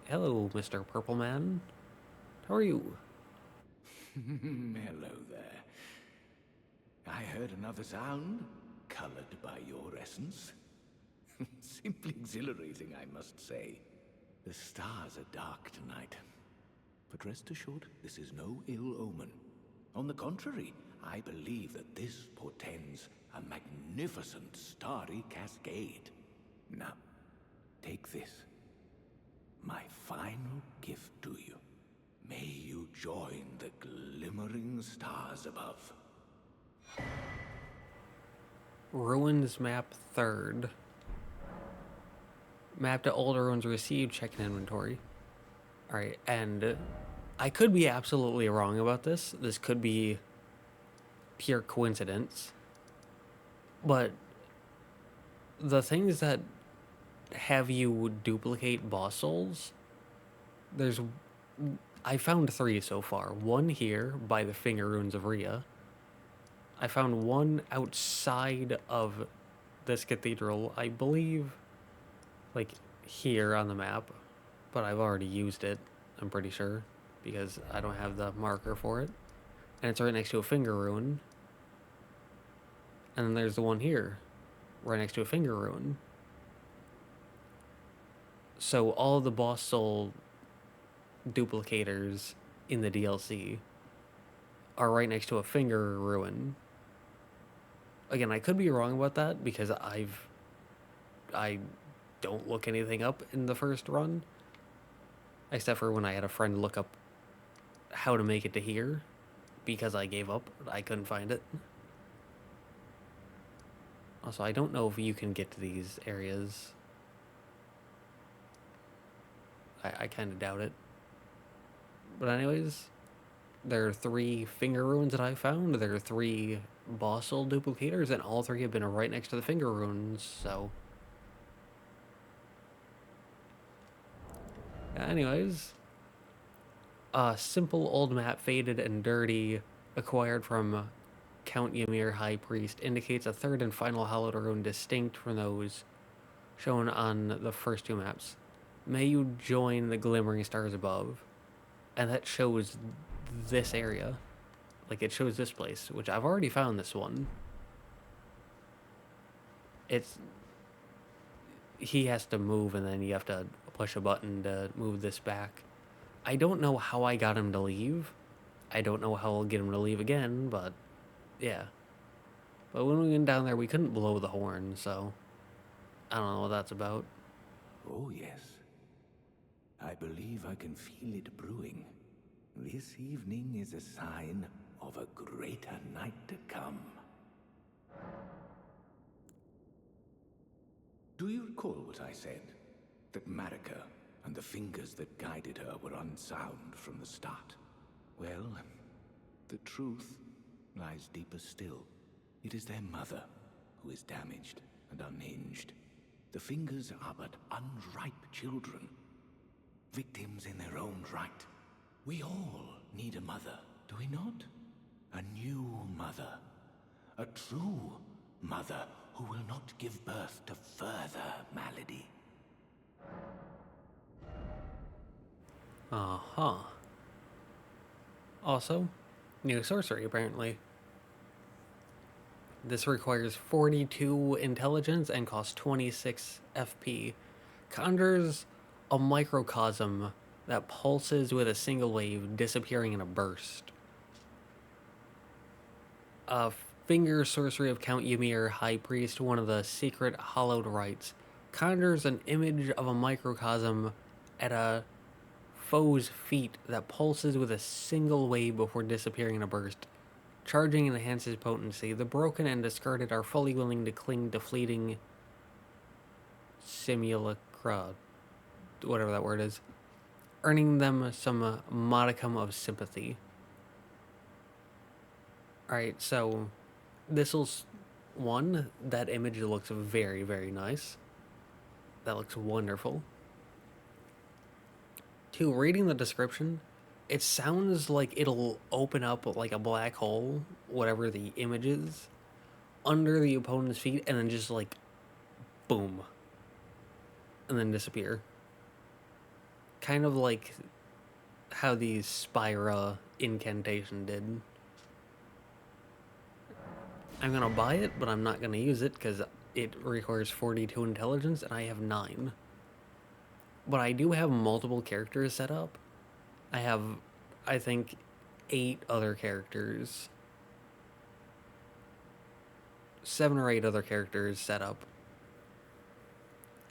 hello, Mr. Purple Man. How are you? Hello there. I heard another sound, colored by your essence. Simply exhilarating, I must say. The stars are dark tonight. But rest assured, this is no ill omen. On the contrary, I believe that this portends a magnificent starry cascade. Now, take this, my final gift to you. May you join the glimmering stars above. Ruins map 3rd. Map to older ruins received, check in inventory. Alright, and I could be absolutely wrong about this. This could be pure coincidence. But the things that have you duplicate boss souls, I found 3 so far. One here by the Finger Runes of Rhea. I found one outside of this cathedral, I believe, like here on the map, but I've already used it, I'm pretty sure, because I don't have the marker for it. And it's right next to a Finger Rune. And then there's the one here, right next to a Finger Rune. So all the boss soul duplicators in the DLC are right next to a Finger Rune. Again, I could be wrong about that because I don't look anything up in the first run, except for when I had a friend look up how to make it to here because I gave up. I couldn't find it. Also, I don't know if you can get to these areas. I kind of doubt it. But anyways, there are 3 Finger Runes that I found. There are 3 boss soul duplicators, and all 3 have been right next to the Finger Runes, so... Anyways, a simple old map, faded and dirty, acquired from Count Ymir, High Priest, indicates a 3rd and final hallowed rune distinct from those shown on the first 2 maps. May you join the glimmering stars above. And that shows this area. Like, it shows this place, which I've already found this one. He has to move, and then you have to push a button to move this back. I don't know how I got him to leave. I don't know how I'll get him to leave again, but yeah. But when we went down there, we couldn't blow the horn, so I don't know what that's about. Oh, yes. I believe I can feel it brewing. This evening is a sign of a greater night to come. Do you recall what I said? That Marika and the fingers that guided her were unsound from the start? Well, the truth lies deeper still. It is their mother who is damaged, and unhinged. The fingers are but unripe children, victims in their own right. We all need a mother, do we not? A new mother. A true mother who will not give birth to further malady. Uh-huh. Also, new sorcery, apparently. This requires 42 intelligence and costs 26 FP. Conjures a microcosm that pulses with a single wave, disappearing in a burst. A finger sorcery of Count Ymir, High Priest, one of the secret hallowed rites, conjures an image of a microcosm at a foe's feet that pulses with a single wave before disappearing in a burst. Charging enhances potency. The broken and discarded are fully willing to cling to fleeting simulacra, whatever that word is, earning them some modicum of sympathy. Alright, so this will... One, that image looks very, very nice. That looks wonderful. Two, reading the description, it sounds like it'll open up like a black hole, whatever the image is, under the opponent's feet, and then just like, boom. And then disappear. Kind of like how the Spyra incantation did. I'm gonna buy it, but I'm not gonna use it because it requires 42 intelligence and I have 9. But I do have multiple characters set up. I have, I think, 8 other characters. 7 or 8 other characters set up.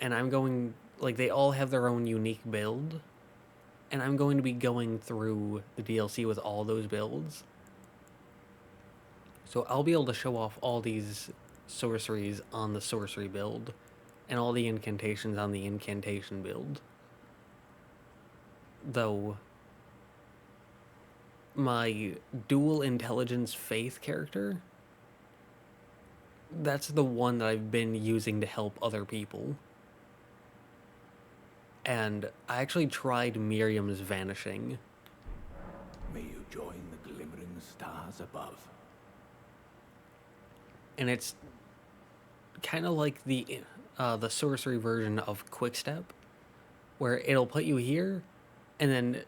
And I'm going, like, they all have their own unique build. And I'm going to be going through the DLC with all those builds. So I'll be able to show off all these sorceries on the sorcery build. And all the incantations on the incantation build. Though, my dual intelligence faith character, that's the one that I've been using to help other people. And I actually tried Miriam's vanishing. May you join the glimmering stars above. And it's kind of like the sorcery version of Quickstep, where it'll put you here, and then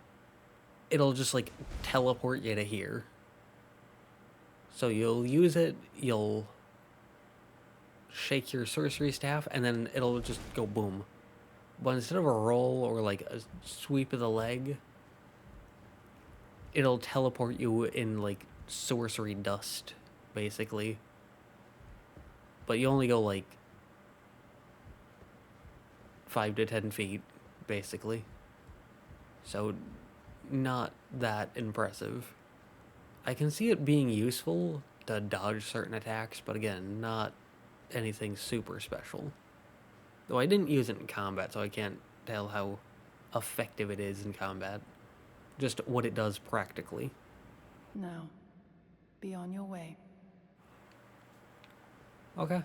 it'll just like teleport you to here. So you'll use it, you'll shake your sorcery staff, and then it'll just go boom. But instead of a roll or like a sweep of the leg, it'll teleport you in like sorcery dust, basically. But you only go like 5 to 10 feet, basically. So, not that impressive. I can see it being useful to dodge certain attacks, but again, not anything super special. Though I didn't use it in combat, so I can't tell how effective it is in combat. Just what it does practically. Now, be on your way. Okay.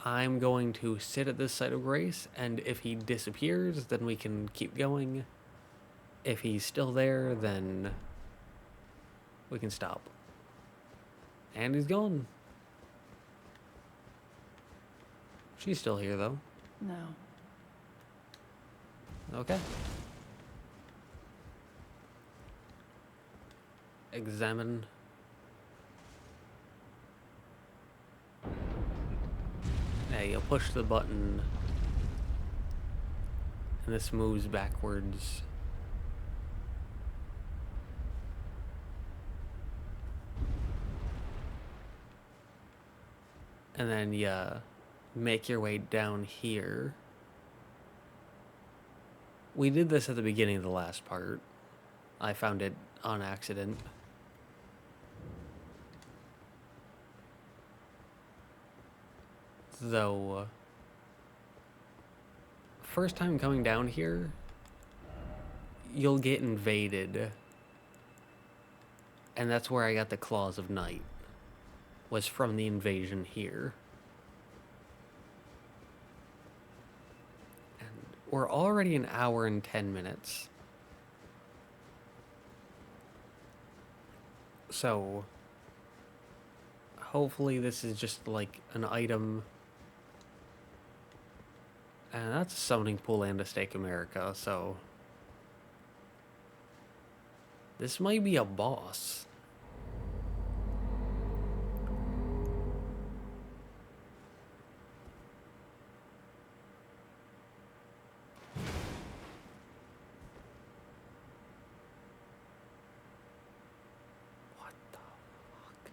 I'm going to sit at this site of grace, and if he disappears, then we can keep going. If he's still there, then we can stop. And he's gone. She's still here, though. Now. Okay. Examine. Yeah, you'll push the button, and this moves backwards. And then you make your way down here. We did this at the beginning of the last part. I found it on accident. Though, first time coming down here, you'll get invaded. And that's where I got the Claws of Night, was from the invasion here. We're already an hour and 10 minutes. So, hopefully this is just like an item. And that's a summoning pool and a stake of Marika, so... This might be a boss. What the fuck?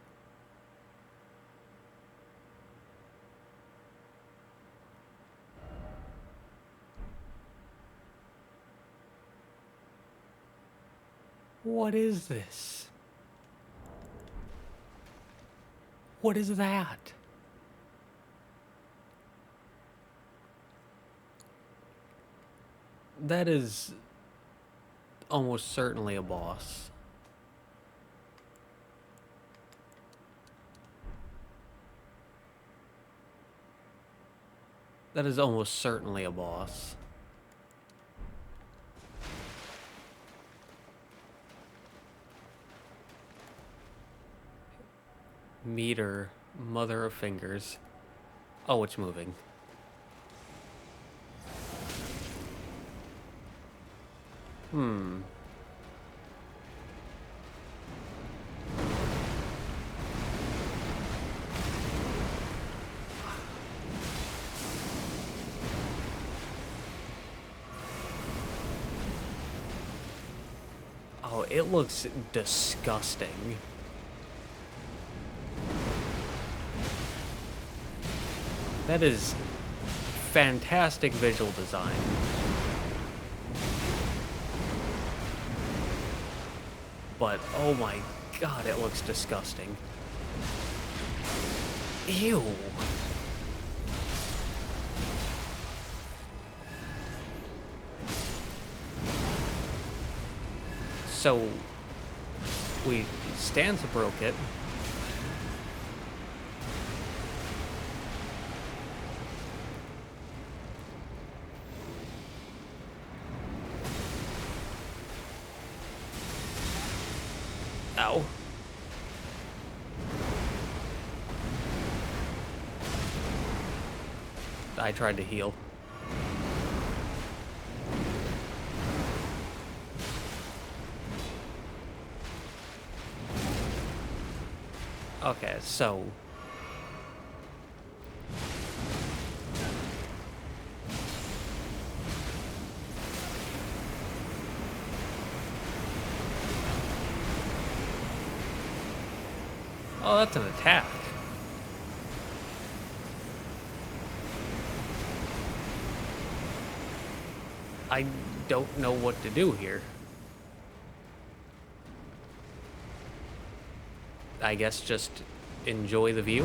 What is this? What is that? That is almost certainly a boss. That is almost certainly a boss. Metyr, mother of fingers. Oh, it's moving. Oh, it looks disgusting. That is fantastic visual design. But, oh my god, it looks disgusting. Ew. So, we stanza broke it. Ow. I tried to heal. Okay, so... Oh, that's an attack. I don't know what to do here. I guess just enjoy the view.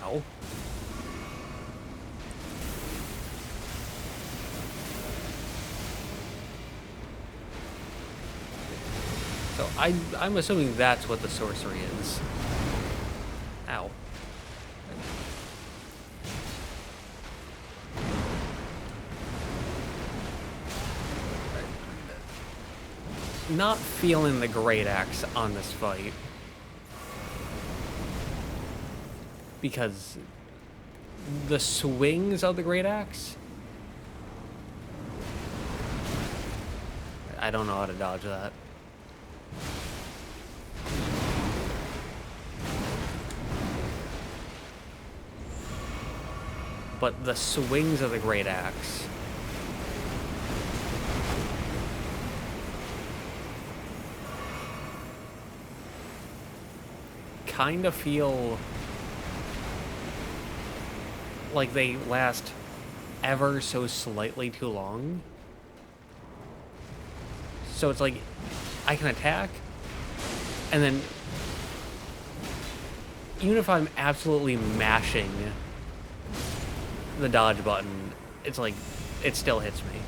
Ow. So I'm assuming that's what the sorcery is. Ow. Not feeling the great axe on this fight. Because the swings of the great axe, I don't know how to dodge that. But the swings of the great axe kind of feel like they last ever so slightly too long. So it's like I can attack, and then even if I'm absolutely mashing the dodge button, it's like it still hits me.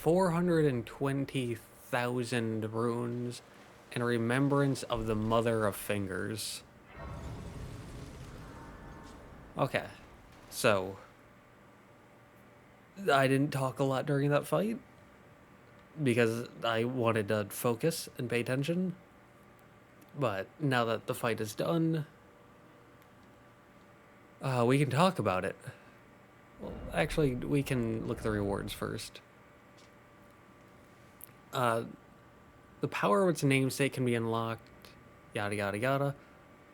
420,000 runes in remembrance of the Mother of Fingers. Okay, so I didn't talk a lot during that fight because I wanted to focus and pay attention. But now that the fight is done, we can talk about it. Well, actually, we can look at the rewards first. The power of its namesake can be unlocked, yada yada yada.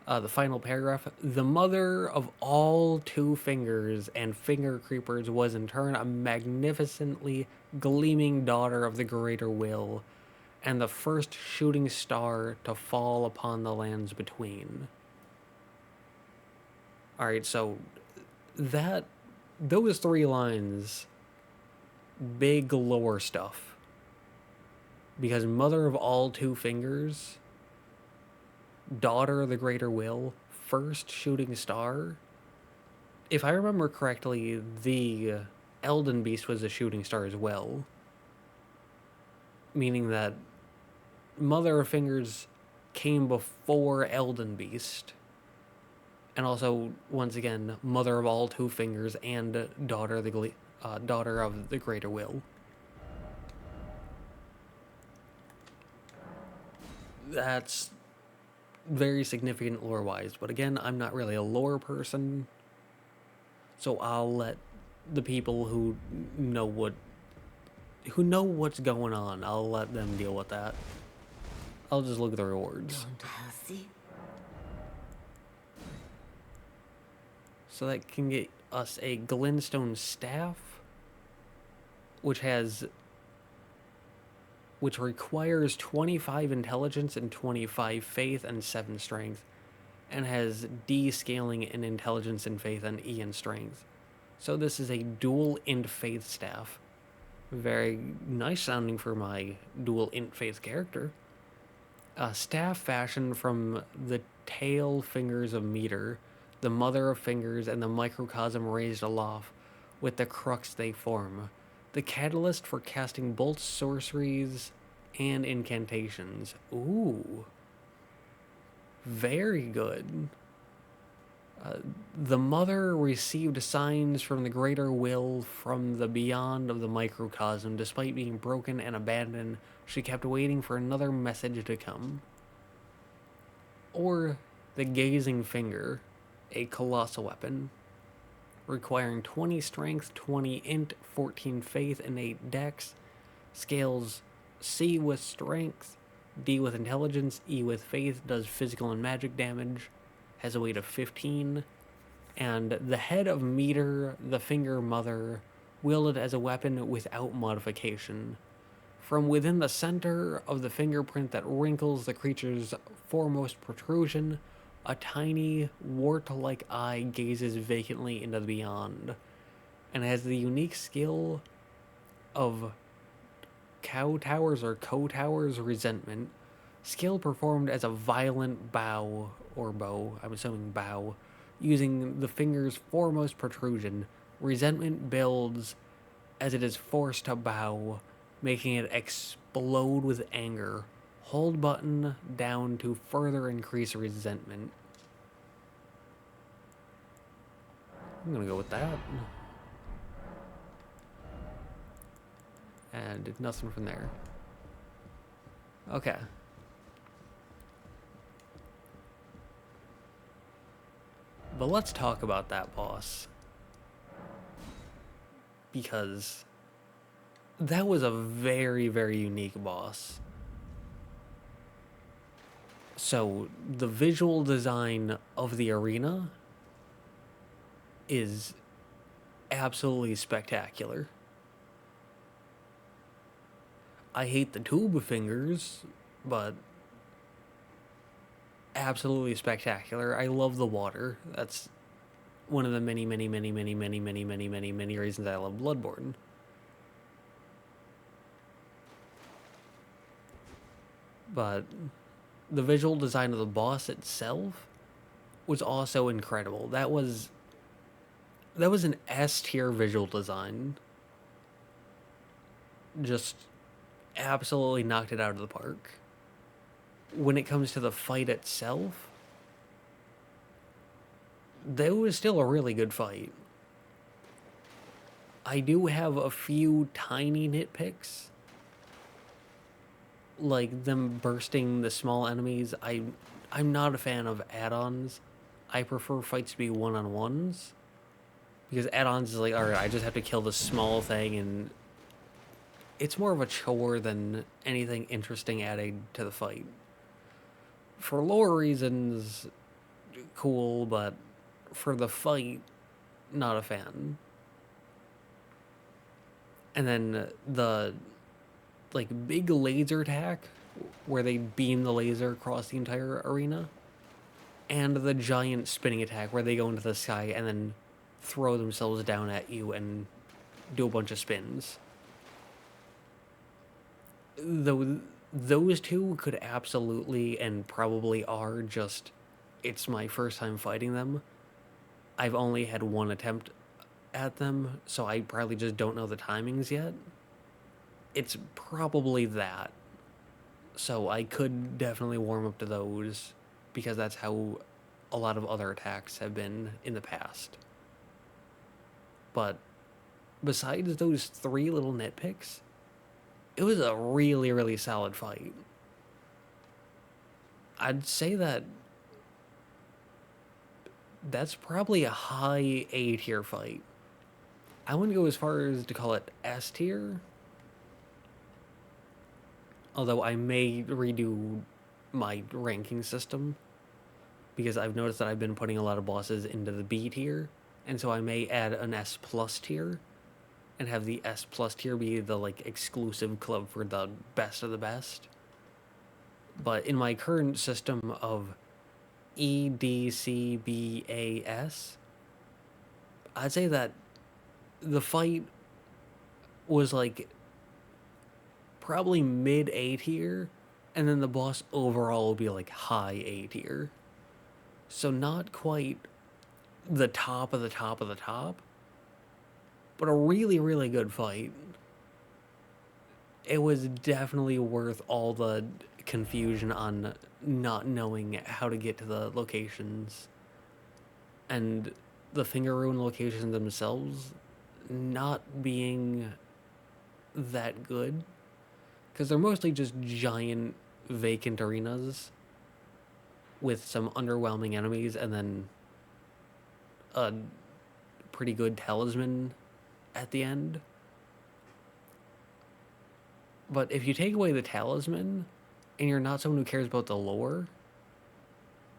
The final paragraph. The mother of all two fingers and finger creepers was in turn a magnificently gleaming daughter of the greater will, and the first shooting star to fall upon the lands between. Alright, so those 3 lines, big lore stuff. Because mother of all two fingers, daughter of the greater will, first shooting star. If I remember correctly, the Elden beast was a shooting star as well. Meaning that Mother of Fingers came before Elden beast. And also, once again, mother of all two fingers and daughter of the greater will. That's very significant lore-wise, but again, I'm not really a lore person, so I'll let the people who know what's going on, I'll let them deal with that. I'll just look at the rewards. So that can get us a glintstone staff, which requires 25 intelligence and 25 faith and 7 strength, and has D scaling in intelligence and faith and E in strength. So this is a dual int faith staff. Very nice sounding for my dual int faith character. A staff fashioned from the tail fingers of Metyr, the mother of fingers, and the microcosm raised aloft with the crux they form. The catalyst for casting both sorceries and incantations. Ooh. Very good. The mother received signs from the greater will from the beyond of the microcosm. Despite being broken and abandoned, she kept waiting for another message to come. Or the gazing finger, a colossal weapon, requiring 20 strength, 20 int, 14 faith, and 8 dex. Scales C with strength, D with intelligence, E with faith, does physical and magic damage, has a weight of 15, and the head of Metyr, the finger mother, wielded as a weapon without modification. From within the center of the fingerprint that wrinkles the creature's foremost protrusion, a tiny, wart-like eye gazes vacantly into the beyond, and has the unique skill of Kowtower's resentment. Skill performed as a violent bow, I'm assuming bow, using the finger's foremost protrusion. Resentment builds as it is forced to bow, making it explode with anger. Hold button down to further increase resentment. I'm gonna go with that. And did nothing from there. Okay. But let's talk about that boss. Because that was a very, very unique boss. So, the visual design of the arena is absolutely spectacular. I hate the tube fingers, but absolutely spectacular. I love the water. That's one of the many reasons I love Bloodborne. But the visual design of the boss itself was also incredible. That was an S tier visual design. just absolutely knocked it out of the park. When it comes to the fight itself, that was still a really good fight. I do have a few tiny nitpicks, like them bursting the small enemies. I'm not a fan of add-ons. I prefer fights to be one-on-ones, because add-ons is like, alright, I just have to kill this small thing, and it's more of a chore than anything interesting added to the fight. For lore reasons, cool, but for the fight, not a fan. And then the like big laser attack where they beam the laser across the entire arena, and the giant spinning attack where they go into the sky and then throw themselves down at you and do a bunch of spins. Though those two could absolutely and probably are just, it's my first time fighting them. I've only had one attempt at them, so I probably just don't know the timings yet. It's probably that. So I could definitely warm up to those, because that's how a lot of other attacks have been in the past. But besides those 3 little nitpicks, it was a really, really solid fight. I'd say that's probably a high A tier fight. I wouldn't go as far as to call it S tier, although I may redo my ranking system, because I've noticed that I've been putting a lot of bosses into the B tier, and so I may add an S plus tier and have the S plus tier be the like exclusive club for the best of the best. But in my current system of E, D, C, B, A, S, I'd say that the fight was like probably mid A tier, and then the boss overall will be like high A tier. So not quite the top of the top of the top, but a really, really good fight. It was definitely worth all the confusion on not knowing how to get to the locations, and the finger rune locations themselves not being that good, because they're mostly just giant vacant arenas with some underwhelming enemies and then a pretty good talisman at the end. But if you take away the talisman and you're not someone who cares about the lore,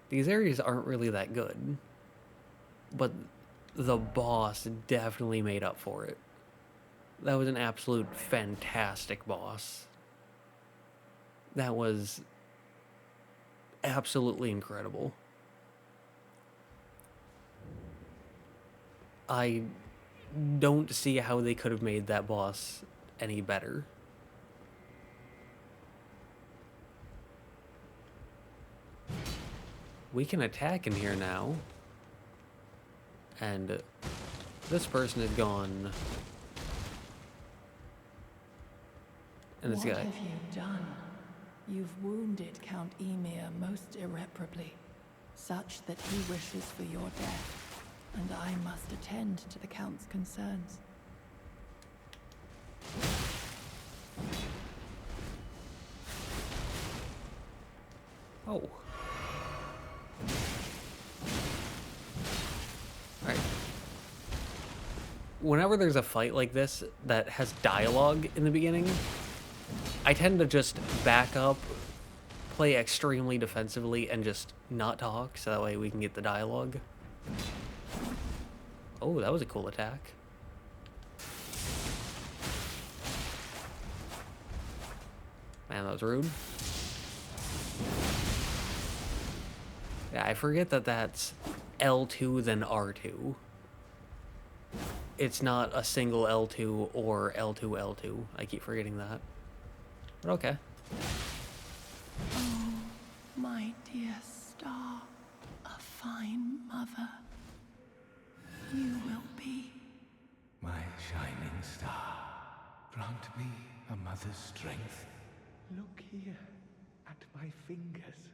these areas aren't really that good. But the boss definitely made up for it. That was an absolute fantastic boss. That was absolutely incredible. I don't see how they could have made that boss any better. We can attack in here now. And this person is gone. And this What guy. have you done? You've wounded Count Ymir most irreparably, such that he wishes for your death, and I must attend to the Count's concerns. Oh. Alright. Whenever there's a fight like this that has dialogue in the beginning, I tend to just back up, play extremely defensively, and just not talk, so that way we can get the dialogue. Oh, that was a cool attack. Man, that was rude. Yeah, I forget that that's L2 then R2. It's not a single L2 or L2 L2. I keep forgetting that. But okay. Oh, my dear star, a fine mother. You will be My shining star. Grant me a mother's strength. Look here at my fingers.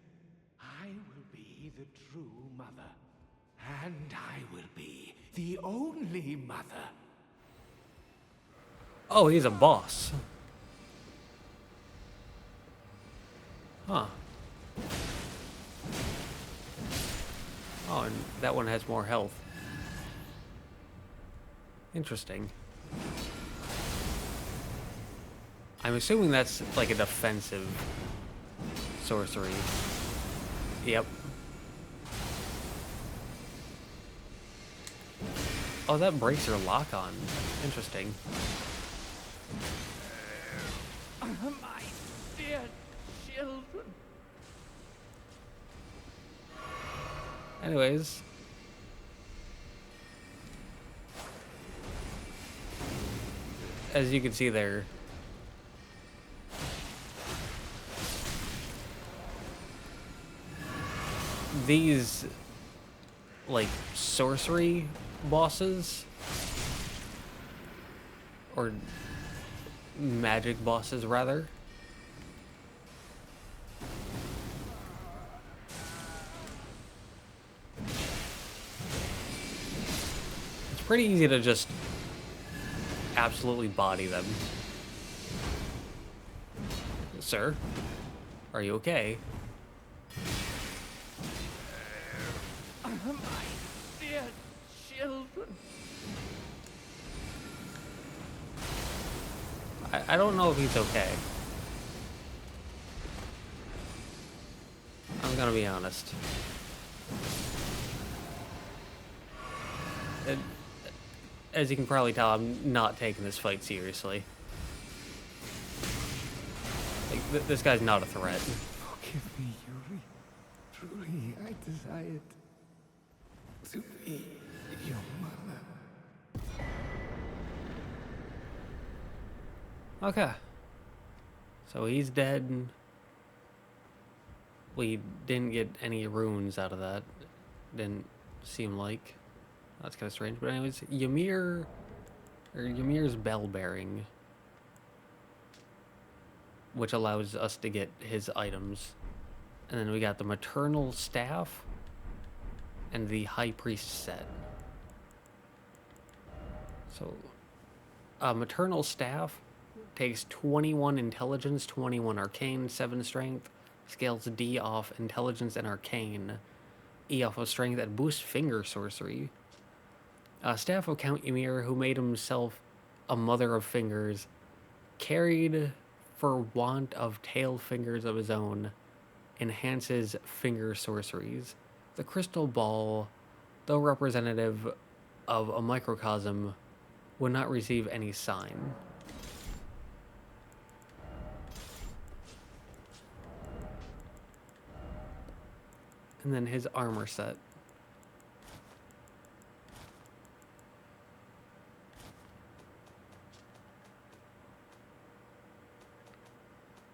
I will be the true mother. And I will be the only mother. Oh, he's a boss. Huh. Oh, and that one has more health. Interesting. I'm assuming that's like a defensive sorcery. Yep. Oh, that breaks your lock on. Interesting. My dear children. Anyways. As you can see there, these, like, sorcery bosses, or magic bosses, rather, it's pretty easy to just absolutely body them. Sir, are you okay? My dear children. I don't know if he's okay. I'm gonna be honest. As you can probably tell, I'm not taking this fight seriously. Like, this guy's not a threat. Forgive me, Yuri. Truly, I desired to be your mother. Okay. So he's dead. We didn't get any runes out of that. Didn't seem like. That's kind of strange. But anyways, Ymir, or Ymir's bell bearing, which allows us to get his items. And then we got the maternal staff and the high priest set. So, maternal staff takes 21 intelligence, 21 arcane, 7 strength, scales D off intelligence and arcane, E off of strength, that boosts finger sorcery. Staff of Count Ymir, who made himself a mother of fingers, carried for want of tail fingers of his own, enhances finger sorceries. The crystal ball, though representative of a microcosm, would not receive any sign. And then his armor set.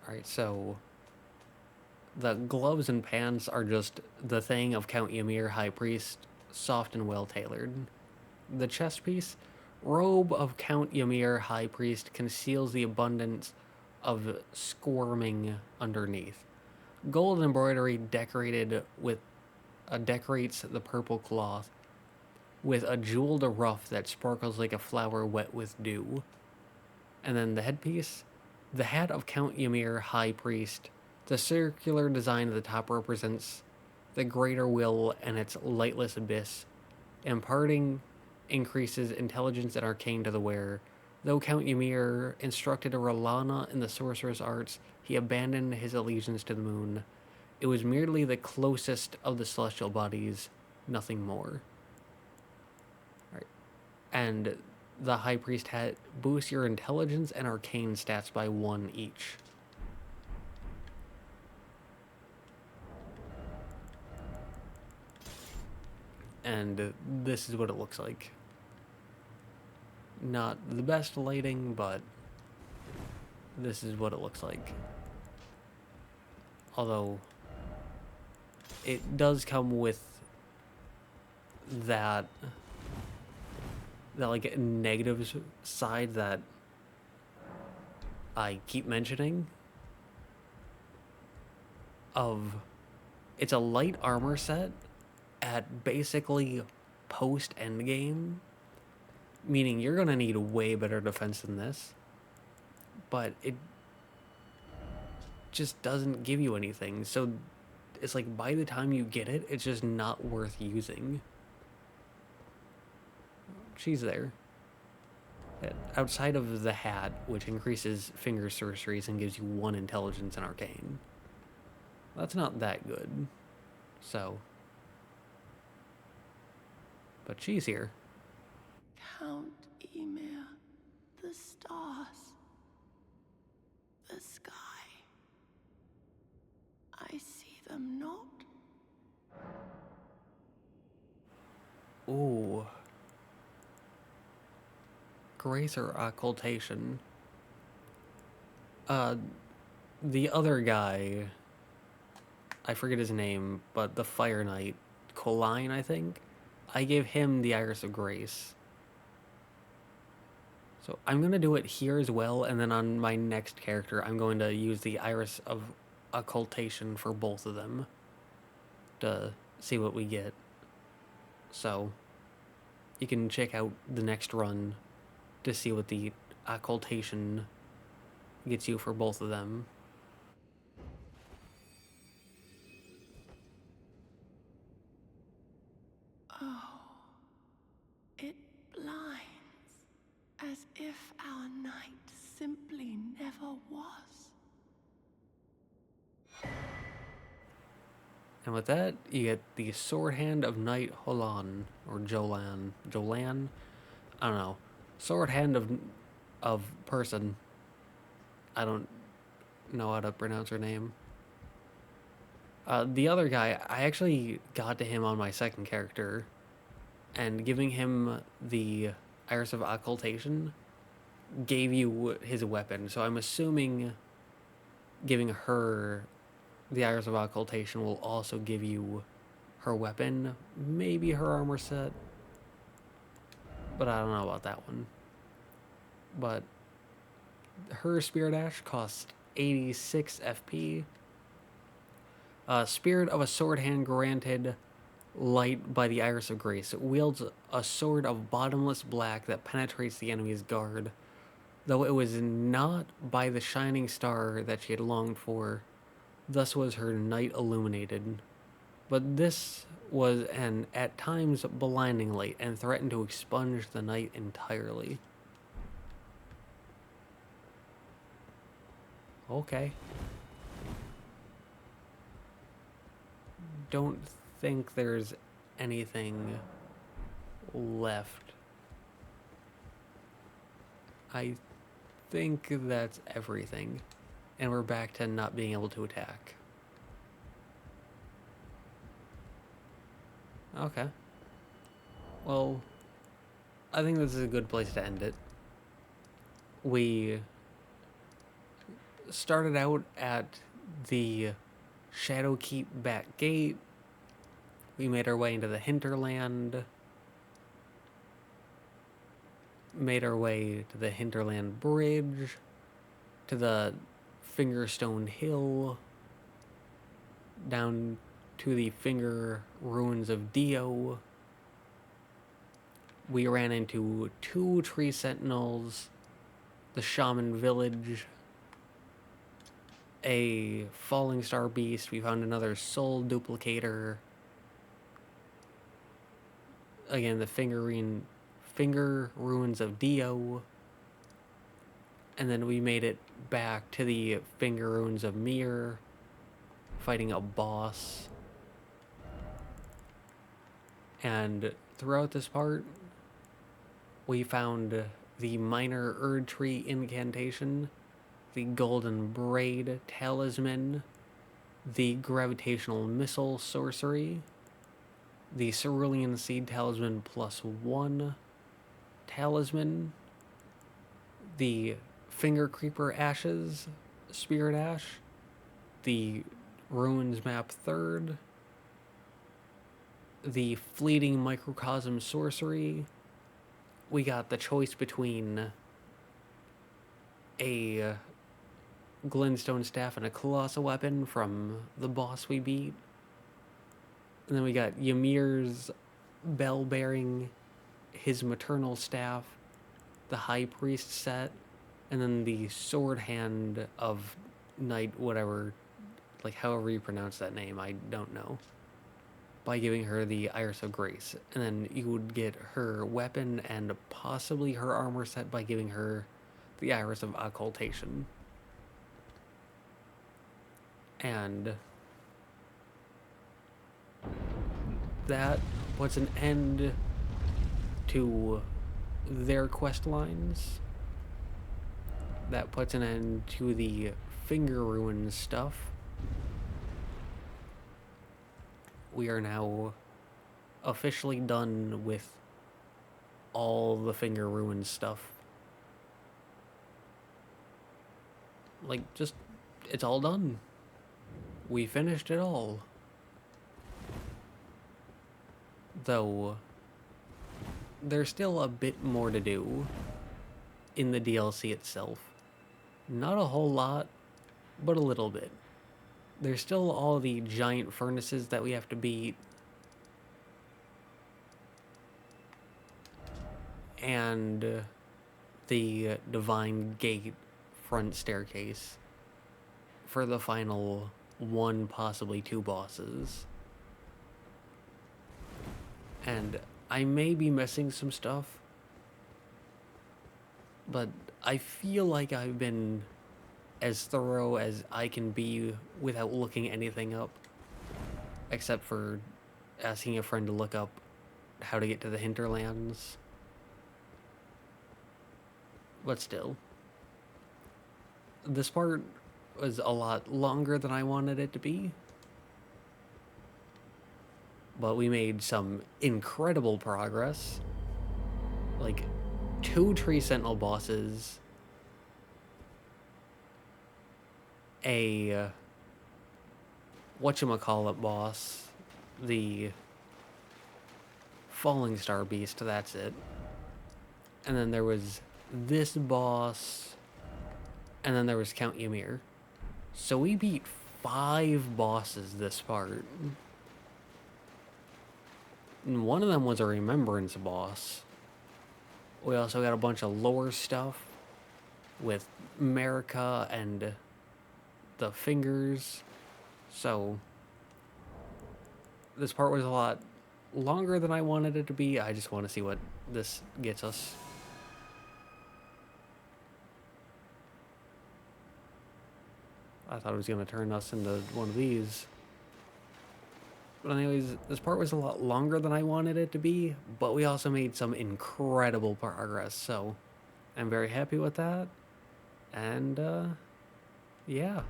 Alright, so the gloves and pants are just the thing of Count Ymir, High Priest, soft and well-tailored. The chest piece, robe of Count Ymir, High Priest, conceals the abundance of squirming underneath. Gold embroidery decorated with decorates the purple cloth with a jeweled ruff that sparkles like a flower wet with dew. And then the headpiece, the hat of Count Ymir, High Priest. The circular design at the top represents the greater will and its lightless abyss. Imparting increases intelligence and arcane to the wearer. Though Count Ymir instructed a Rolana in the sorcerer's arts, he abandoned his allegiance to the moon. It was merely the closest of the celestial bodies, nothing more. Right. And the High Priest hat boosts your intelligence and arcane stats by 1 each. And this is what it looks like. Not the best lighting, but this is what it looks like. Although it does come with that like negative side that I keep mentioning of it's a light armor set at basically post endgame, meaning you're gonna need way better defense than this, but it just doesn't give you anything. So it's like by the time you get it, it's just not worth using. She's there. Outside of the hat, which increases finger sorceries and gives you 1 intelligence and arcane. That's not that good. So. But she's here. Count Ymir, the stars, the sky. I see them not. Ooh. Grace or occultation. The other guy, I forget his name, but the Fire Knight, Colline, I think. I gave him the Iris of Grace. So I'm going to do it here as well, and then on my next character, I'm going to use the Iris of Occultation for both of them to see what we get. So you can check out the next run to see what the Occultation gets you for both of them. Oh, it blinds, as if our night simply never was. And with that, you get the Swordhand of Knight Jolan, or Jolan. Jolan? I don't know. Swordhand of person. I don't know how to pronounce her name. The other guy, I actually got to him on my second character, and giving him the Iris of Occultation gave you his weapon. So I'm assuming giving her the Iris of Occultation will also give you her weapon, maybe her armor set, but I don't know about that one. But her Spear Dash costs 86 FP. Spirit of a Sword Hand granted light by the Iris of Grace. It wields a sword of bottomless black that penetrates the enemy's guard. Though it was not by the shining star that she had longed for, thus was her night illuminated. But this was an, at times, blinding light, and threatened to expunge the night entirely. Okay. Don't think there's anything left. I think that's everything. And we're back to not being able to attack. Okay. Well, I think this is a good place to end it. We started out at the Shadowkeep back gate. We made our way into the Hinterland. Made our way to the Hinterland Bridge. To the Fingerstone Hill. Down to the Finger Ruins of Dheo. We ran into 2 tree sentinels. The Shaman Village. A falling star beast. We found another soul duplicator. Again, the Finger Ruins of Dheo. And then we made it back to the Finger Ruins of Ymir, fighting a boss. And throughout this part, we found the minor Erdtree incantation, the Golden Braid Talisman, the Gravitational Missile sorcery, the Cerulean Seed Talisman +1 talisman, the Finger Creeper Ashes Spirit Ash, the Ruins Map 3rd, the Fleeting Microcosm sorcery. We got the choice between a glintstone staff and a colossal weapon from the boss we beat. And then we got Ymir's bell bearing, his maternal staff, the high priest set, and then the sword hand of knight whatever, like however you pronounce that name, I don't know, by giving her the Iris of Grace. And then you would get her weapon and possibly her armor set by giving her the Iris of Occultation. And that puts an end to their quest lines. That puts an end to the finger ruin stuff. We are now officially done with all the finger ruin stuff. Like, just, it's all done. We finished it all. Though, there's still a bit more to do in the DLC itself. Not a whole lot, but a little bit. There's still all the giant furnaces that we have to beat. And the Divine Gate front staircase for the final one, possibly two bosses. And I may be missing some stuff, but I feel like I've been as thorough as I can be without looking anything up, except for asking a friend to look up how to get to the Hinterlands. But still, this part was a lot longer than I wanted it to be. But we made some incredible progress. Like, 2 Tree Sentinel bosses, a whatchamacallit boss, the Falling Star Beast, that's it. And then there was this boss, and then there was Count Ymir. So we beat 5 bosses this part. And one of them was a remembrance boss. We also got a bunch of lore stuff with Marika and the fingers. So this part was a lot longer than I wanted it to be. I just want to see what this gets us. I thought it was going to turn us into one of these. But anyways, this part was a lot longer than I wanted it to be, but we also made some incredible progress, so I'm very happy with that. And, yeah.